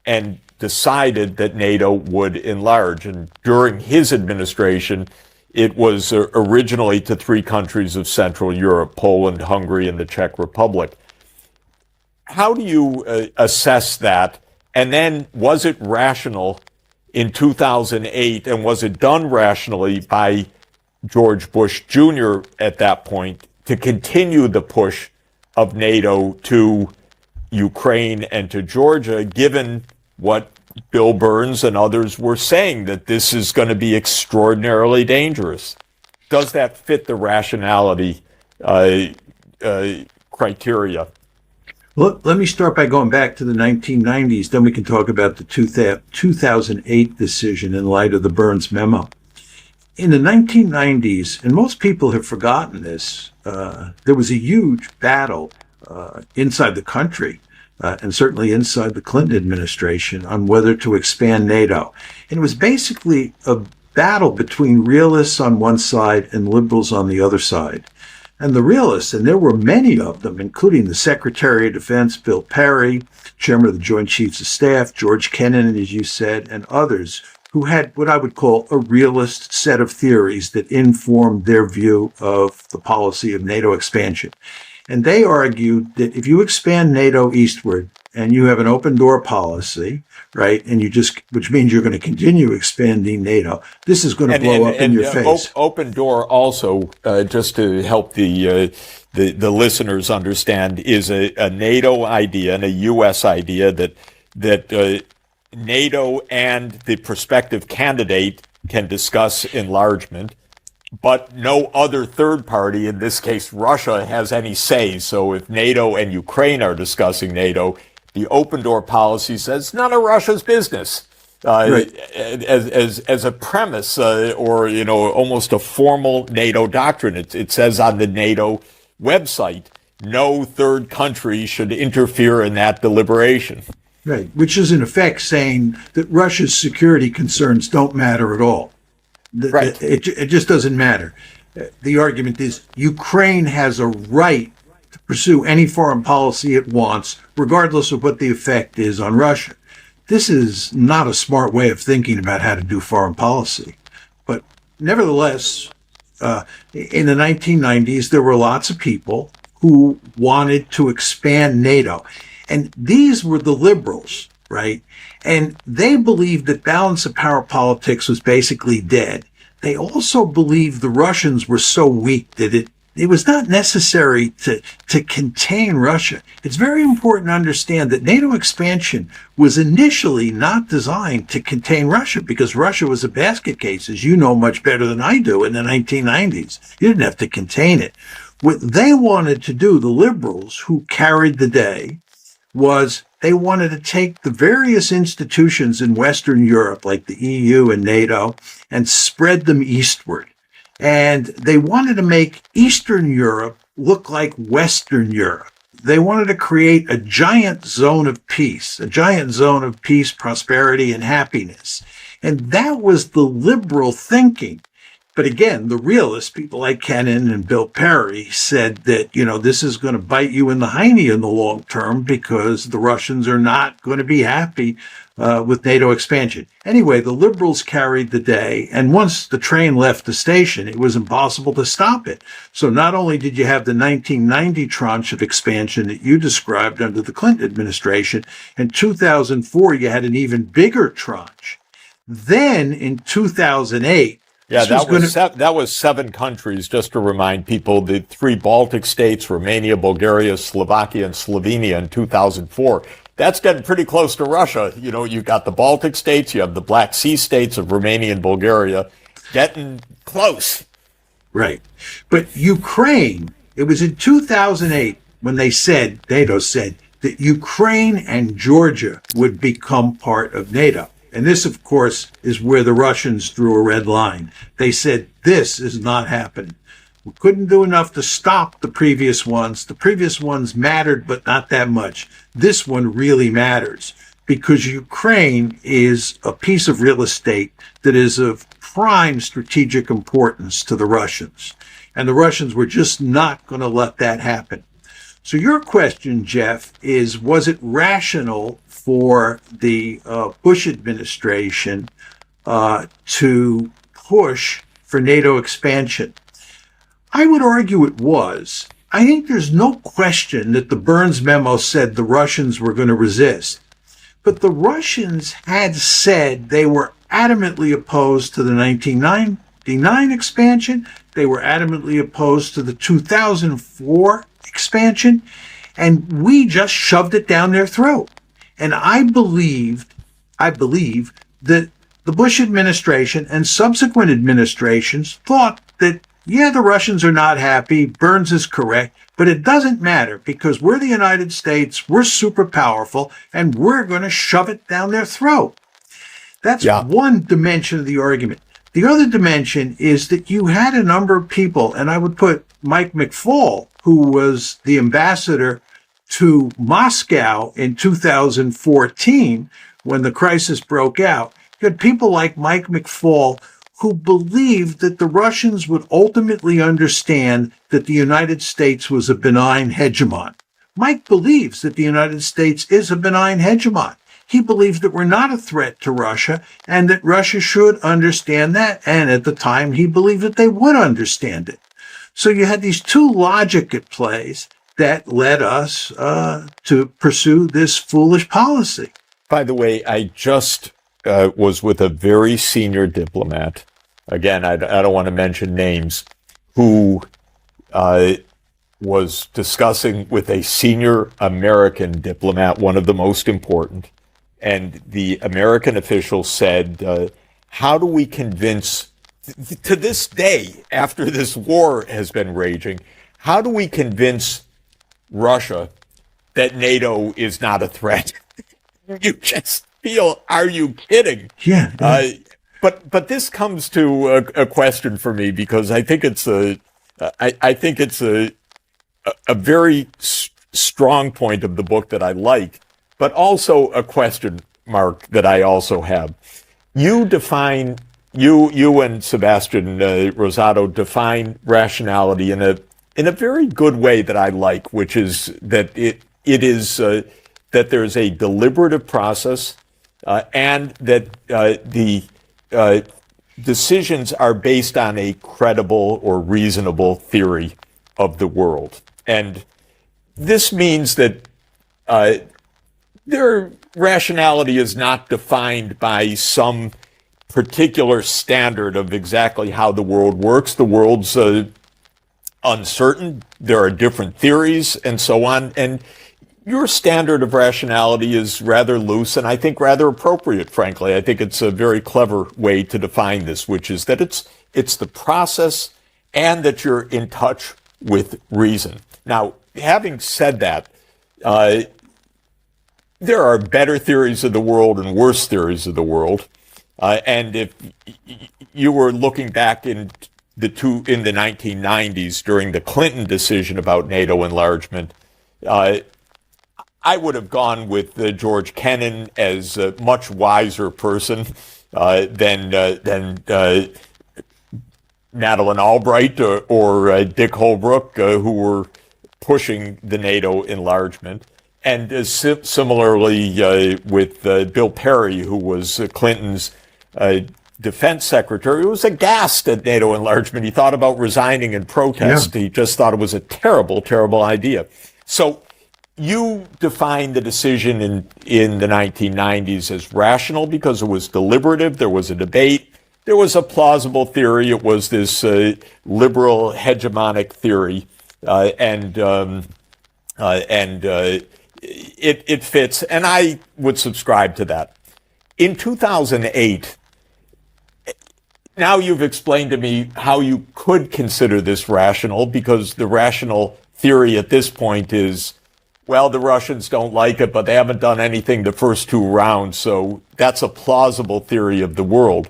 and decided that NATO would enlarge. And during his administration, it was originally to 3 countries of Central Europe, Poland, Hungary, and the Czech Republic. How do you assess that? And then was it rational in 2008, and was it done rationally by George Bush Jr. at that point to continue the push of NATO to Ukraine and to Georgia, given what Bill Burns and others were saying, that this is going to be extraordinarily dangerous? Does that fit the rationality criteria? Well, let me start by going back to the 1990s. Then we can talk about the 2008 decision in light of the Burns memo. In the 1990s, and most people have forgotten this, there was a huge battle inside the country, and certainly inside the Clinton administration, on whether to expand NATO. And it was basically a battle between realists on one side and liberals on the other side. And the realists, and there were many of them, including the Secretary of Defense, Bill Perry, Chairman of the Joint Chiefs of Staff, George Kennan, as you said, and others, who had what I would call a realist set of theories that informed their view of the policy of NATO expansion. And they argued that if you expand NATO eastward and you have an open door policy, right, and which means you're going to continue expanding NATO, this is going to blow up in your face. Open door also, just to help the listeners understand, is a NATO idea and a U.S. idea that NATO and the prospective candidate can discuss enlargement, but no other third party, in this case Russia, has any say. So if NATO and Ukraine are discussing NATO, the open door policy says none of Russia's business. Right. As a premise, or almost a formal NATO doctrine. It says on the NATO website, no third country should interfere in that deliberation. Right, which is in effect saying that Russia's security concerns don't matter at all. Right. It just doesn't matter. The argument is Ukraine has a right to pursue any foreign policy it wants, regardless of what the effect is on Russia. This is not a smart way of thinking about how to do foreign policy. But nevertheless, in the 1990s, there were lots of people who wanted to expand NATO. And these were the liberals, right? And they believed that balance of power politics was basically dead. They also believed the Russians were so weak that it was not necessary to contain Russia. It's very important to understand that NATO expansion was initially not designed to contain Russia, because Russia was a basket case, as you know much better than I do, in the 1990s. You didn't have to contain it. What they wanted to do, the liberals who carried the day, was they wanted to take the various institutions in Western Europe, like the EU and NATO, and spread them eastward. And they wanted to make Eastern Europe look like Western Europe. They wanted to create a giant zone of peace, prosperity, and happiness. And that was the liberal thinking. But again, the realists, people like Kennan and Bill Perry, said that, this is going to bite you in the hiney in the long term, because the Russians are not going to be happy with NATO expansion. Anyway, the liberals carried the day, and once the train left the station, it was impossible to stop it. So not only did you have the 1990 tranche of expansion that you described under the Clinton administration, in 2004 you had an even bigger tranche. Then in 2008, yeah, that was 7 countries, just to remind people, the 3 Baltic states, Romania, Bulgaria, Slovakia, and Slovenia in 2004. That's getting pretty close to Russia. You've got the Baltic states, you have the Black Sea states of Romania and Bulgaria, getting close. Right. But Ukraine, it was in 2008 when NATO said that Ukraine and Georgia would become part of NATO. And this, of course, is where the Russians drew a red line. They said, this is not happening. We couldn't do enough to stop the previous ones. The previous ones mattered, but not that much. This one really matters. because Ukraine is a piece of real estate that is of prime strategic importance to the Russians. And the Russians were just not going to let that happen. So your question, Jeff, is was it rational for the Bush administration to push for NATO expansion? I would argue it was. I think there's no question that the Burns memo said the Russians were going to resist. But the Russians had said they were adamantly opposed to the 1999 expansion. They were adamantly opposed to the 2004 expansion. And we just shoved it down their throat. And I believe that the Bush administration and subsequent administrations thought that, yeah, the Russians are not happy, Burns is correct, but it doesn't matter because we're the United States, we're super powerful, and we're going to shove it down their throat. That's one dimension of the argument. The other dimension is that you had a number of people, and I would put Mike McFaul, who was the ambassador to Moscow in 2014 when the crisis broke out. You had people like Mike McFaul who believed that the Russians would ultimately understand that the United States was a benign hegemon. Mike believes that the United States is a benign hegemon. He believes that we're not a threat to Russia and that Russia should understand that. And at the time, he believed that they would understand it. So you had these two logic at plays that led us to pursue this foolish policy. By the way, I just was with a very senior diplomat. Again, I don't want to mention names, who was discussing with a senior American diplomat, one of the most important. And the American official said, how do we convince, to this day, after this war has been raging, how do we convince Russia that NATO is not a threat? You just feel, are you kidding? Yeah. But this comes to a question for me, because I think it's a very strong point of the book that I like, but also a question mark that I also have. You and Sebastian Rosado define rationality in a very good way that I like, which is that it is that there's a deliberative process and that the decisions are based on a credible or reasonable theory of the world. And this means that their rationality is not defined by some particular standard of exactly how the world works. The world's uncertain. There are different theories and so on. And your standard of rationality is rather loose and I think rather appropriate, frankly. I think it's a very clever way to define this, which is that it's the process and that you're in touch with reason. Now, having said that, there are better theories of the world and worse theories of the world. And if you were looking back in the 1990s during the Clinton decision about NATO enlargement, I would have gone with George Kennan as a much wiser person than Madeleine Albright or Dick Holbrooke, who were pushing the NATO enlargement. And similarly with Bill Perry, who was Clinton's defense secretary, who was aghast at NATO enlargement. He thought about resigning in protest. Yeah. He just thought it was a terrible, terrible idea. So you define the decision in the 1990s as rational because it was deliberative. There was a debate. There was a plausible theory. It was this liberal hegemonic theory, and it fits. And I would subscribe to that. In 2008, now you've explained to me how you could consider this rational, because the rational theory at this point is, well, the Russians don't like it, but they haven't done anything the first two rounds, so that's a plausible theory of the world.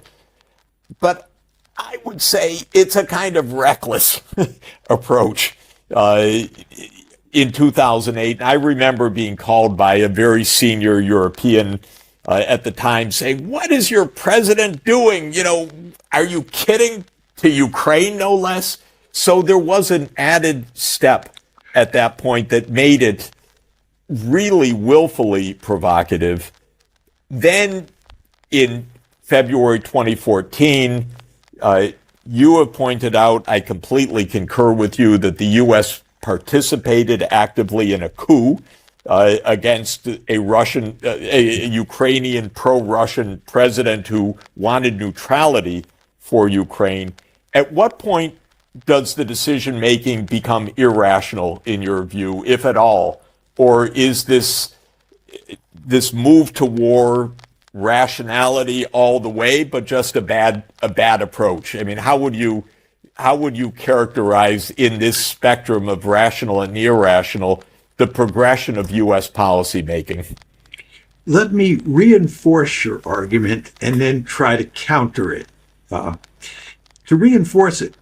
But I would say it's a kind of reckless approach. in 2008. And I remember being called by a very senior European at the time saying, "What is your president doing? Are you kidding?" To Ukraine, no less. So there was an added step at that point that made it really willfully provocative. Then in February 2014, you have pointed out, I completely concur with you, that the U.S. participated actively in a coup against a Ukrainian pro-Russian president who wanted neutrality for Ukraine. At what point does the decision-making become irrational in your view, if at all? Or is this move to war rationality all the way, but just a bad approach? I mean, how would you characterize in this spectrum of rational and irrational the progression of U.S. policymaking? Let me reinforce your argument and then try to counter it. To reinforce it,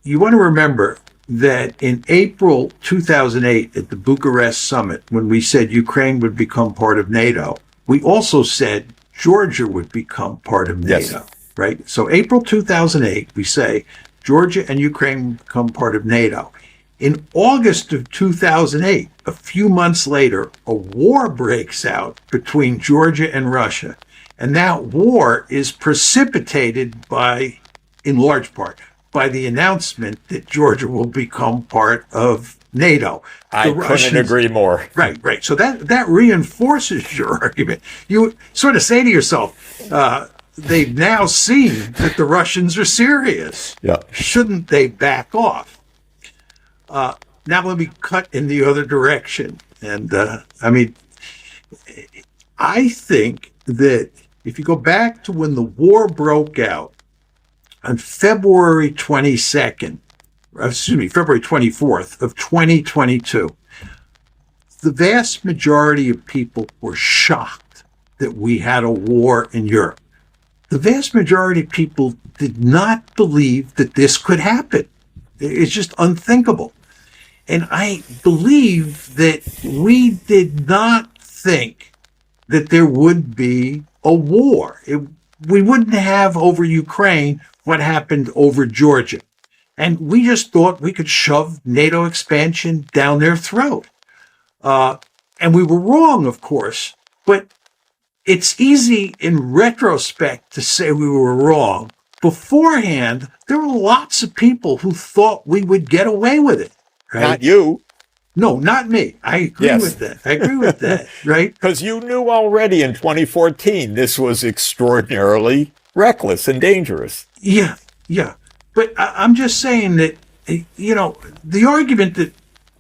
you want to remember that in April 2008 at the Bucharest summit, when we said Ukraine would become part of NATO, we also said Georgia would become part of NATO, yes. Right? So April 2008, we say Georgia and Ukraine would become part of NATO. In August of 2008, a few months later, a war breaks out between Georgia and Russia. And that war is precipitated by, in large part, by the announcement that Georgia will become part of NATO. I couldn't agree more. Right. So that reinforces your argument. You sort of say to yourself, they've now seen that the Russians are serious. Yeah. Shouldn't they back off? Now let me cut in the other direction. And I think that if you go back to when the war broke out on February 24th of 2022, the vast majority of people were shocked that we had a war in Europe. The vast majority of people did not believe that this could happen. It's just unthinkable. And I believe that we did not think that there would be a war. We wouldn't have over Ukraine what happened over Georgia. And we just thought we could shove NATO expansion down their throat. And we were wrong, of course, but it's easy in retrospect to say we were wrong. Beforehand, there were lots of people who thought we would get away with it. Right? Not you. No, not me. I agree with that. Right? Because you knew already in 2014 this was extraordinarily reckless and dangerous. Yeah. But I'm just saying that, the argument that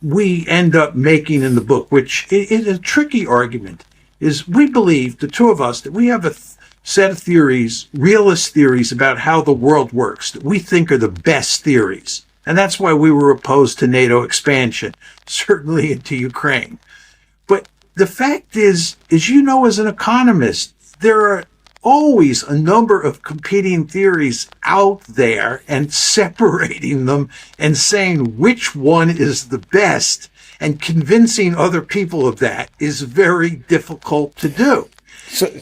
we end up making in the book, which is a tricky argument, is we believe, the two of us, that we have a set of theories, realist theories about how the world works, that we think are the best theories. And that's why we were opposed to NATO expansion, certainly into Ukraine. But the fact is, as you know, as an economist, there are always a number of competing theories out there, and separating them and saying which one is the best and convincing other people of that is very difficult to do.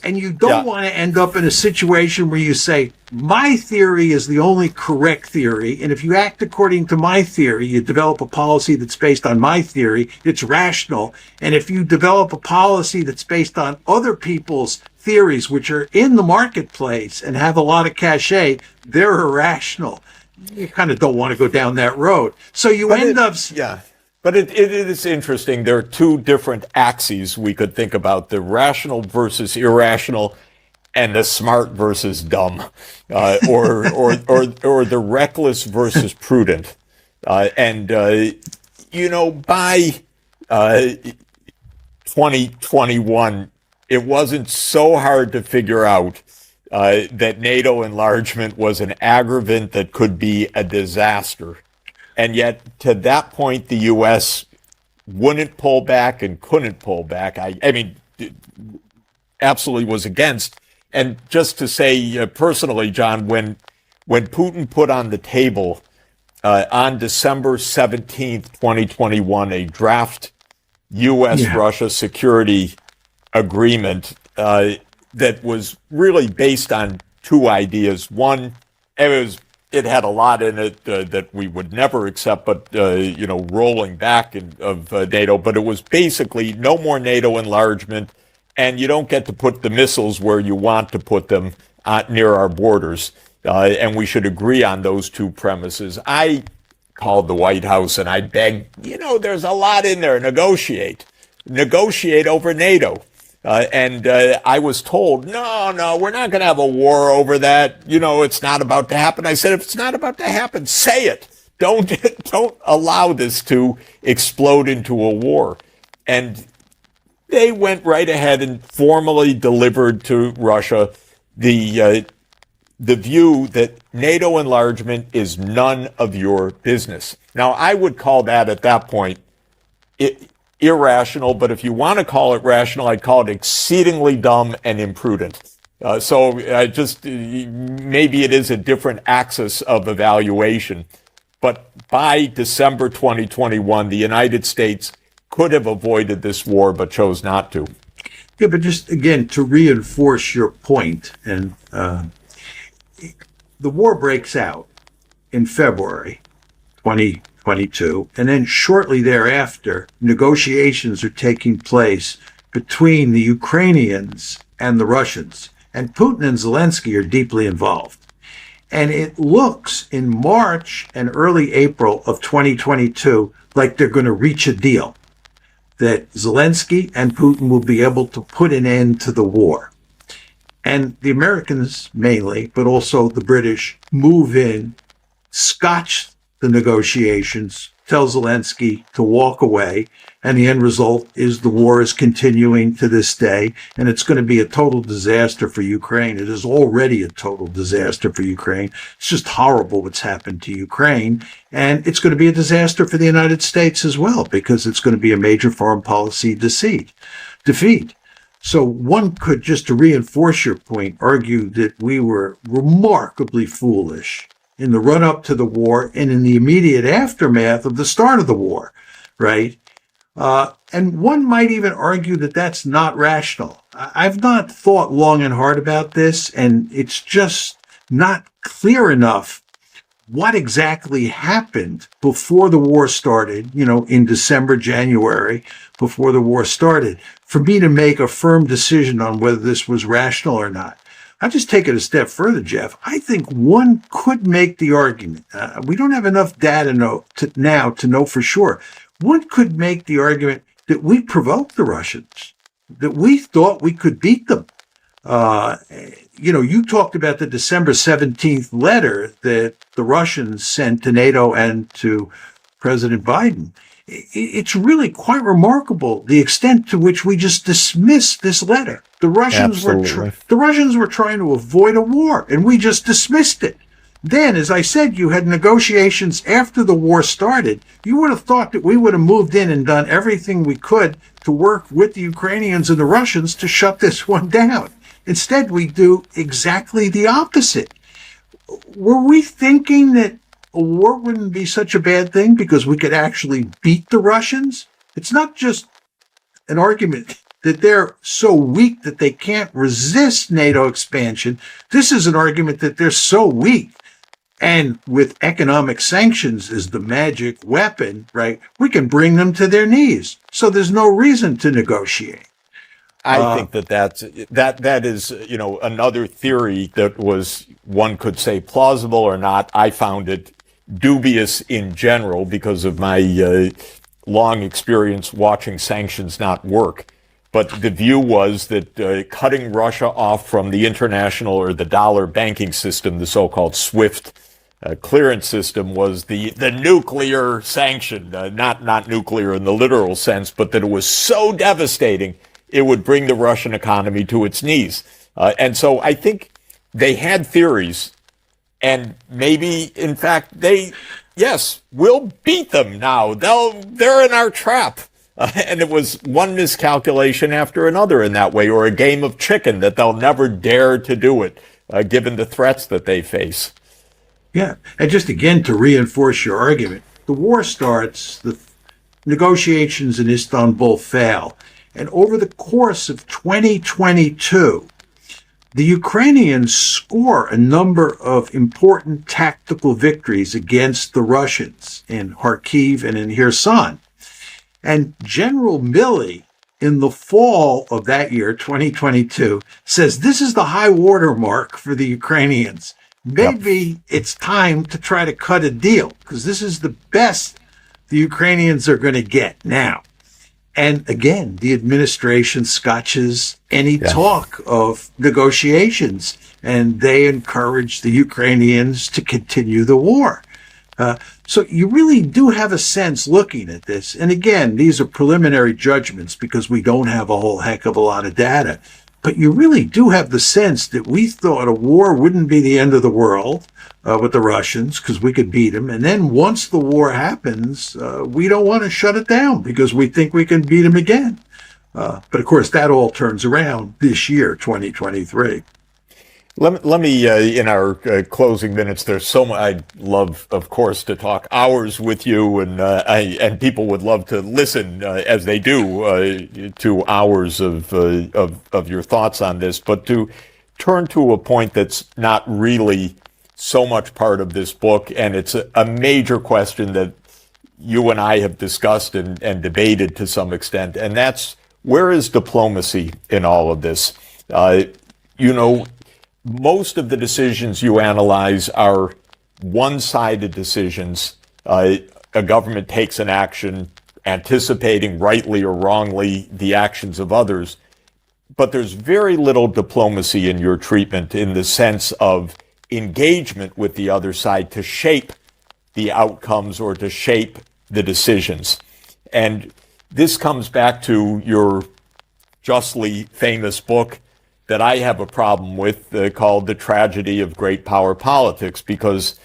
And you don't want to end up in a situation where you say, my theory is the only correct theory, and if you act according to my theory, you develop a policy that's based on my theory, it's rational. And if you develop a policy that's based on other people's theories, which are in the marketplace and have a lot of cachet, they're irrational. You kind of don't want to go down that road. So you end up... Yeah. But it is interesting. There are two different axes we could think about: the rational versus irrational, and the smart versus dumb, or the reckless versus prudent. By 2021, it wasn't so hard to figure out that NATO enlargement was an aggravant that could be a disaster. And yet, to that point, the U.S. wouldn't pull back and couldn't pull back. I mean, absolutely was against. And just to say personally, John, when Putin put on the table on December 17th, 2021, a draft U.S.-Russia security agreement that was really based on two ideas. One, it had a lot in it that we would never accept, but rolling back of NATO. But it was basically no more NATO enlargement, and you don't get to put the missiles where you want to put them near our borders. And we should agree on those two premises. I called the White House and I begged, there's a lot in there. Negotiate over NATO. And I was told, no, we're not going to have a war over that. It's not about to happen. I said, if it's not about to happen, say it. Don't allow this to explode into a war. And they went right ahead and formally delivered to Russia the view that NATO enlargement is none of your business. Now, I would call that at that point irrational, but if you want to call it rational, I'd call it exceedingly dumb and imprudent. Maybe it is a different axis of evaluation. But by December 2021, the United States could have avoided this war, but chose not to. Yeah, but just again, to reinforce your point, and the war breaks out in February 2022, and then shortly thereafter, negotiations are taking place between the Ukrainians and the Russians, and Putin and Zelensky are deeply involved. And it looks in March and early April of 2022 like they're going to reach a deal, that Zelensky and Putin will be able to put an end to the war. And the Americans mainly, but also the British, move in, scotch the negotiations, tell Zelensky to walk away, and the end result is the war is continuing to this day, and it's going to be a total disaster for Ukraine. It is already a total disaster for Ukraine. It's just horrible what's happened to Ukraine, and it's going to be a disaster for the United States as well, because it's going to be a major foreign policy defeat. So one could, just to reinforce your point, argue that we were remarkably foolish in the run-up to the war and in the immediate aftermath of the start of the war, right? And one might even argue that that's not rational. I've not thought long and hard about this, and it's just not clear enough what exactly happened before the war started, in December, January, before the war started, for me to make a firm decision on whether this was rational or not. I'll just take it a step further, Jeff. I think one could make the argument. We don't have enough data now to know for sure. One could make the argument that we provoked the Russians, that we thought we could beat them. You talked about the December 17th letter that the Russians sent to NATO and to President Biden. It's really quite remarkable the extent to which we just dismissed this letter. The Russians were trying to avoid a war, and we just dismissed it. Then, as I said, you had negotiations after the war started. You would have thought that we would have moved in and done everything we could to work with the Ukrainians and the Russians to shut this one down. Instead, we do exactly the opposite. Were we thinking that a war wouldn't be such a bad thing because we could actually beat the Russians? It's not just an argument that they're so weak that they can't resist NATO expansion. This is an argument that they're so weak, and with economic sanctions as the magic weapon, right, we can bring them to their knees. So there's no reason to negotiate. I think that is another theory that was, one could say, plausible or not. I found it dubious in general because of my long experience watching sanctions not work. But the view was that cutting Russia off from the international or the dollar banking system, the so-called SWIFT clearance system, was the nuclear sanction, not nuclear in the literal sense, but that it was so devastating it would bring the Russian economy to its knees. And so I think they had theories, and maybe, in fact, we'll beat them now. They're in our trap. And it was one miscalculation after another in that way, or a game of chicken that they'll never dare to do it, given the threats that they face. Yeah, and just again to reinforce your argument, the war starts, the negotiations in Istanbul fail. And over the course of 2022, the Ukrainians score a number of important tactical victories against the Russians in Kharkiv and in Kherson. And General Milley, in the fall of that year, 2022, says this is the high water mark for the Ukrainians. Maybe it's time to try to cut a deal, because this is the best the Ukrainians are going to get now. And again, the administration scotches any talk of negotiations, and they encourage the Ukrainians to continue the war. So you really do have a sense looking at this. And again, these are preliminary judgments because we don't have a whole heck of a lot of data. But you really do have the sense that we thought a war wouldn't be the end of the world with the Russians because we could beat them. And then once the war happens, we don't want to shut it down because we think we can beat them again. But of course, that all turns around this year, 2023. Let me in our closing minutes, there's so much. I'd love, of course, to talk hours with you, and people would love to listen as they do to hours of your thoughts on this. But to turn to a point that's not really so much part of this book, and it's a major question that you and I have discussed and debated to some extent, and that's where is diplomacy in all of this? Most of the decisions you analyze are one-sided decisions. A government takes an action anticipating, rightly or wrongly, the actions of others. But there's very little diplomacy in your treatment in the sense of engagement with the other side to shape the outcomes or to shape the decisions. And this comes back to your justly famous book that I have a problem with called The Tragedy of Great Power Politics, because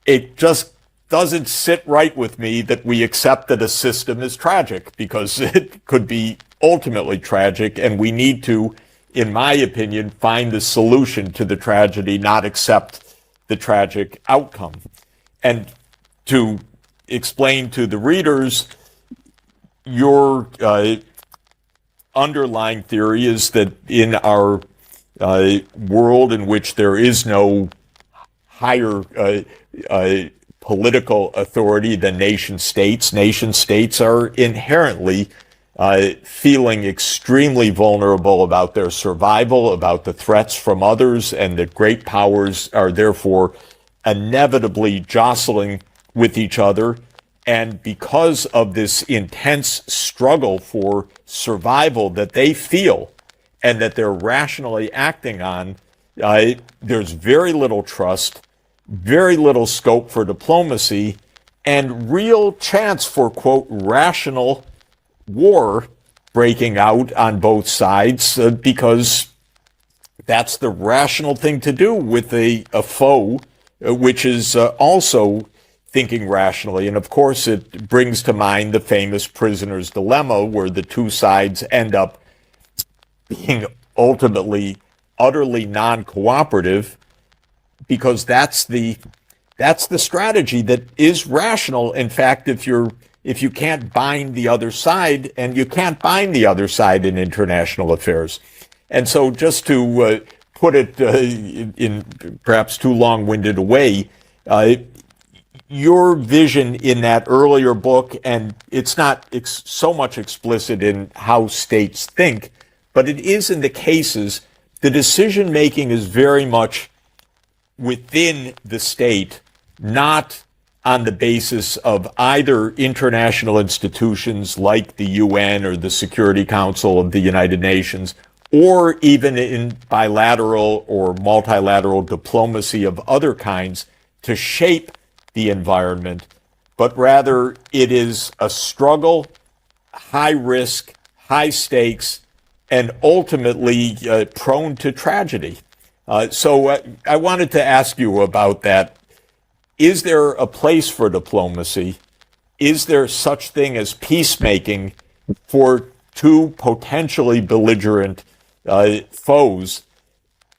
it just doesn't sit right with me that we accept that a system is tragic, because it could be ultimately tragic, and we need to, in my opinion, find the solution to the tragedy, not accept the tragic outcome. And to explain to the readers, your underlying theory is that in our world in which there is no higher political authority than nation states are inherently feeling extremely vulnerable about their survival, about the threats from others, and that great powers are therefore inevitably jostling with each other. And because of this intense struggle for survival that they feel and that they're rationally acting on, there's very little trust, very little scope for diplomacy, and real chance for, quote, rational war breaking out on both sides, because that's the rational thing to do with a foe, which is also thinking rationally. And of course, it brings to mind the famous prisoner's dilemma, where the two sides end up being ultimately utterly non-cooperative, because that's the strategy that is rational. In fact, if you can't bind the other side, and you can't bind the other side in international affairs. And so just to put it in perhaps too long-winded a way, your vision in that earlier book, and it's not so much explicit in how states think, but it is in the cases, the decision-making is very much within the state, not on the basis of either international institutions like the UN or the Security Council of the United Nations, or even in bilateral or multilateral diplomacy of other kinds to shape the environment, but rather it is a struggle, high risk, high stakes, and ultimately prone to tragedy. So I wanted to ask you about that. Is there a place for diplomacy? Is there such thing as peacemaking for two potentially belligerent foes?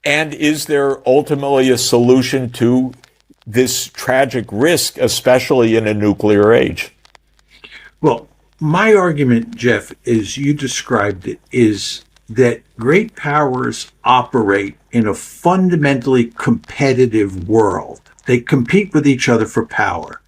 And is there ultimately a solution to this tragic risk, especially in a nuclear age? Well, My argument, Jeff, as you described it, is that great powers operate in a fundamentally competitive world. They compete with each other for power,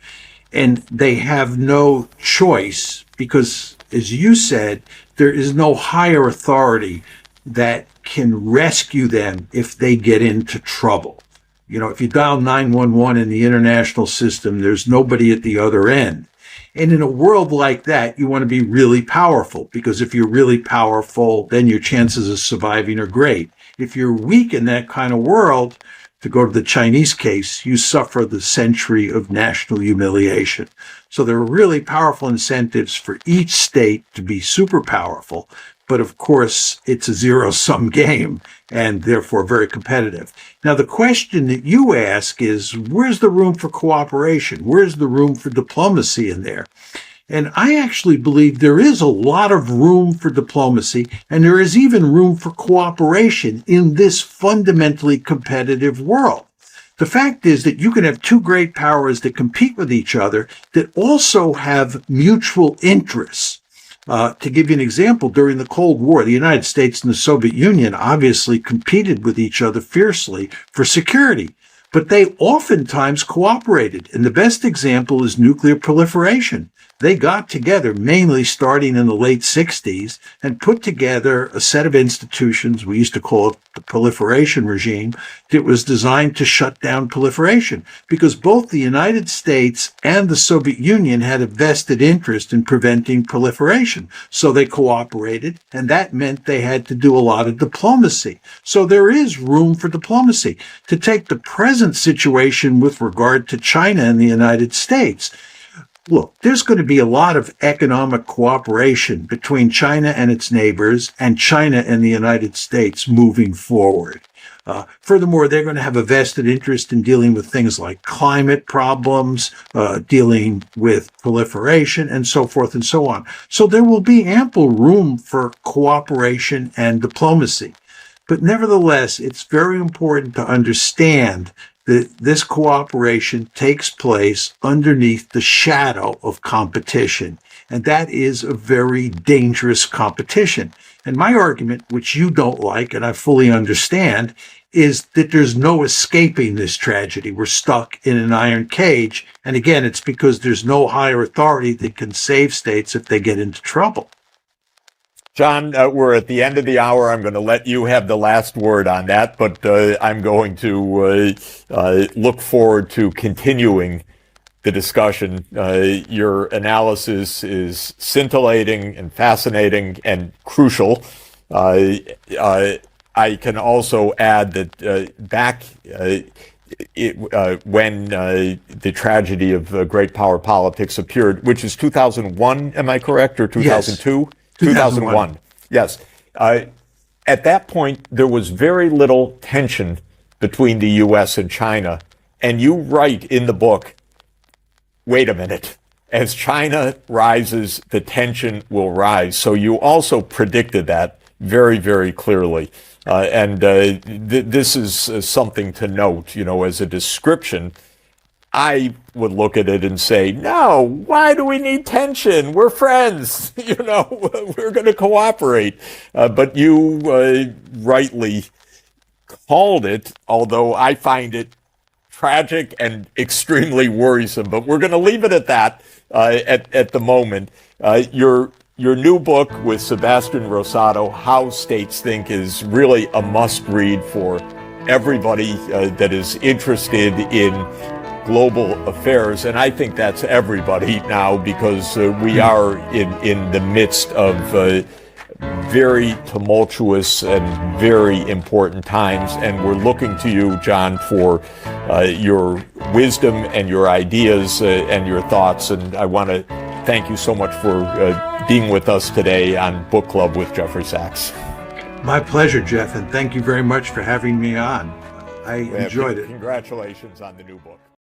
and they have no choice because, as you said, there is no higher authority that can rescue them if they get into trouble. You know, if you dial 911 in the international system, there's nobody at the other end. And in a world like that, you want to be really powerful, because if you're really powerful, then your chances of surviving are great. If you're weak in that kind of world, to go to the Chinese case, you suffer the century of national humiliation. So there are really powerful incentives for each state to be super powerful. But of course, it's a zero-sum game and therefore very competitive. Now, the question that you ask is, where's the room for cooperation? Where's the room for diplomacy in there? And I actually believe there is a lot of room for diplomacy, and there is even room for cooperation in this fundamentally competitive world. The fact is that you can have two great powers that compete with each other that also have mutual interests. To give you an example, during the Cold War, the United States and the Soviet Union obviously competed with each other fiercely for security, but they oftentimes cooperated. And the best example is nuclear proliferation. They got together, mainly starting in the late 60s, and put together a set of institutions, we used to call it the proliferation regime, that was designed to shut down proliferation, because both the United States and the Soviet Union had a vested interest in preventing proliferation. So they cooperated, and that meant they had to do a lot of diplomacy. So there is room for diplomacy. To take the present situation with regard to China and the United States, look, there's going to be a lot of economic cooperation between China and its neighbors and China and the United States moving forward. Furthermore, they're going to have a vested interest in dealing with things like climate problems, dealing with proliferation, and so forth and so on. So there will be ample room for cooperation and diplomacy. But nevertheless, it's very important to understand that this cooperation takes place underneath the shadow of competition. And that is a very dangerous competition. And my argument, which you don't like, and I fully understand, is that there's no escaping this tragedy. We're stuck in an iron cage. And again, it's because there's no higher authority that can save states if they get into trouble. John, we're at the end of the hour. I'm going to let you have the last word on that, but I'm going to look forward to continuing the discussion. Your analysis is scintillating and fascinating and crucial. I can also add that when the tragedy of great power politics appeared, which is 2001, am I correct, or 2002? Yes. 2001. Yes. At that point, there was very little tension between the U.S. and China. And you write in the book, wait a minute, as China rises, the tension will rise. So you also predicted that very, very clearly. This is something to note, as a description. I would look at it and say, no, why do we need tension? We're friends, we're going to cooperate. But you rightly called it, although I find it tragic and extremely worrisome. But we're going to leave it at that at the moment. Your new book with Sebastian Rosado, How States Think, is really a must-read for everybody that is interested in global affairs, and I think that's everybody now, because we are in the midst of very tumultuous and very important times, and we're looking to you, John, for your wisdom and your ideas and your thoughts, and I want to thank you so much for being with us today on Book Club with Jeffrey Sachs. My pleasure, Jeff, and thank you very much for having me on. I enjoyed it. Congratulations on the new book.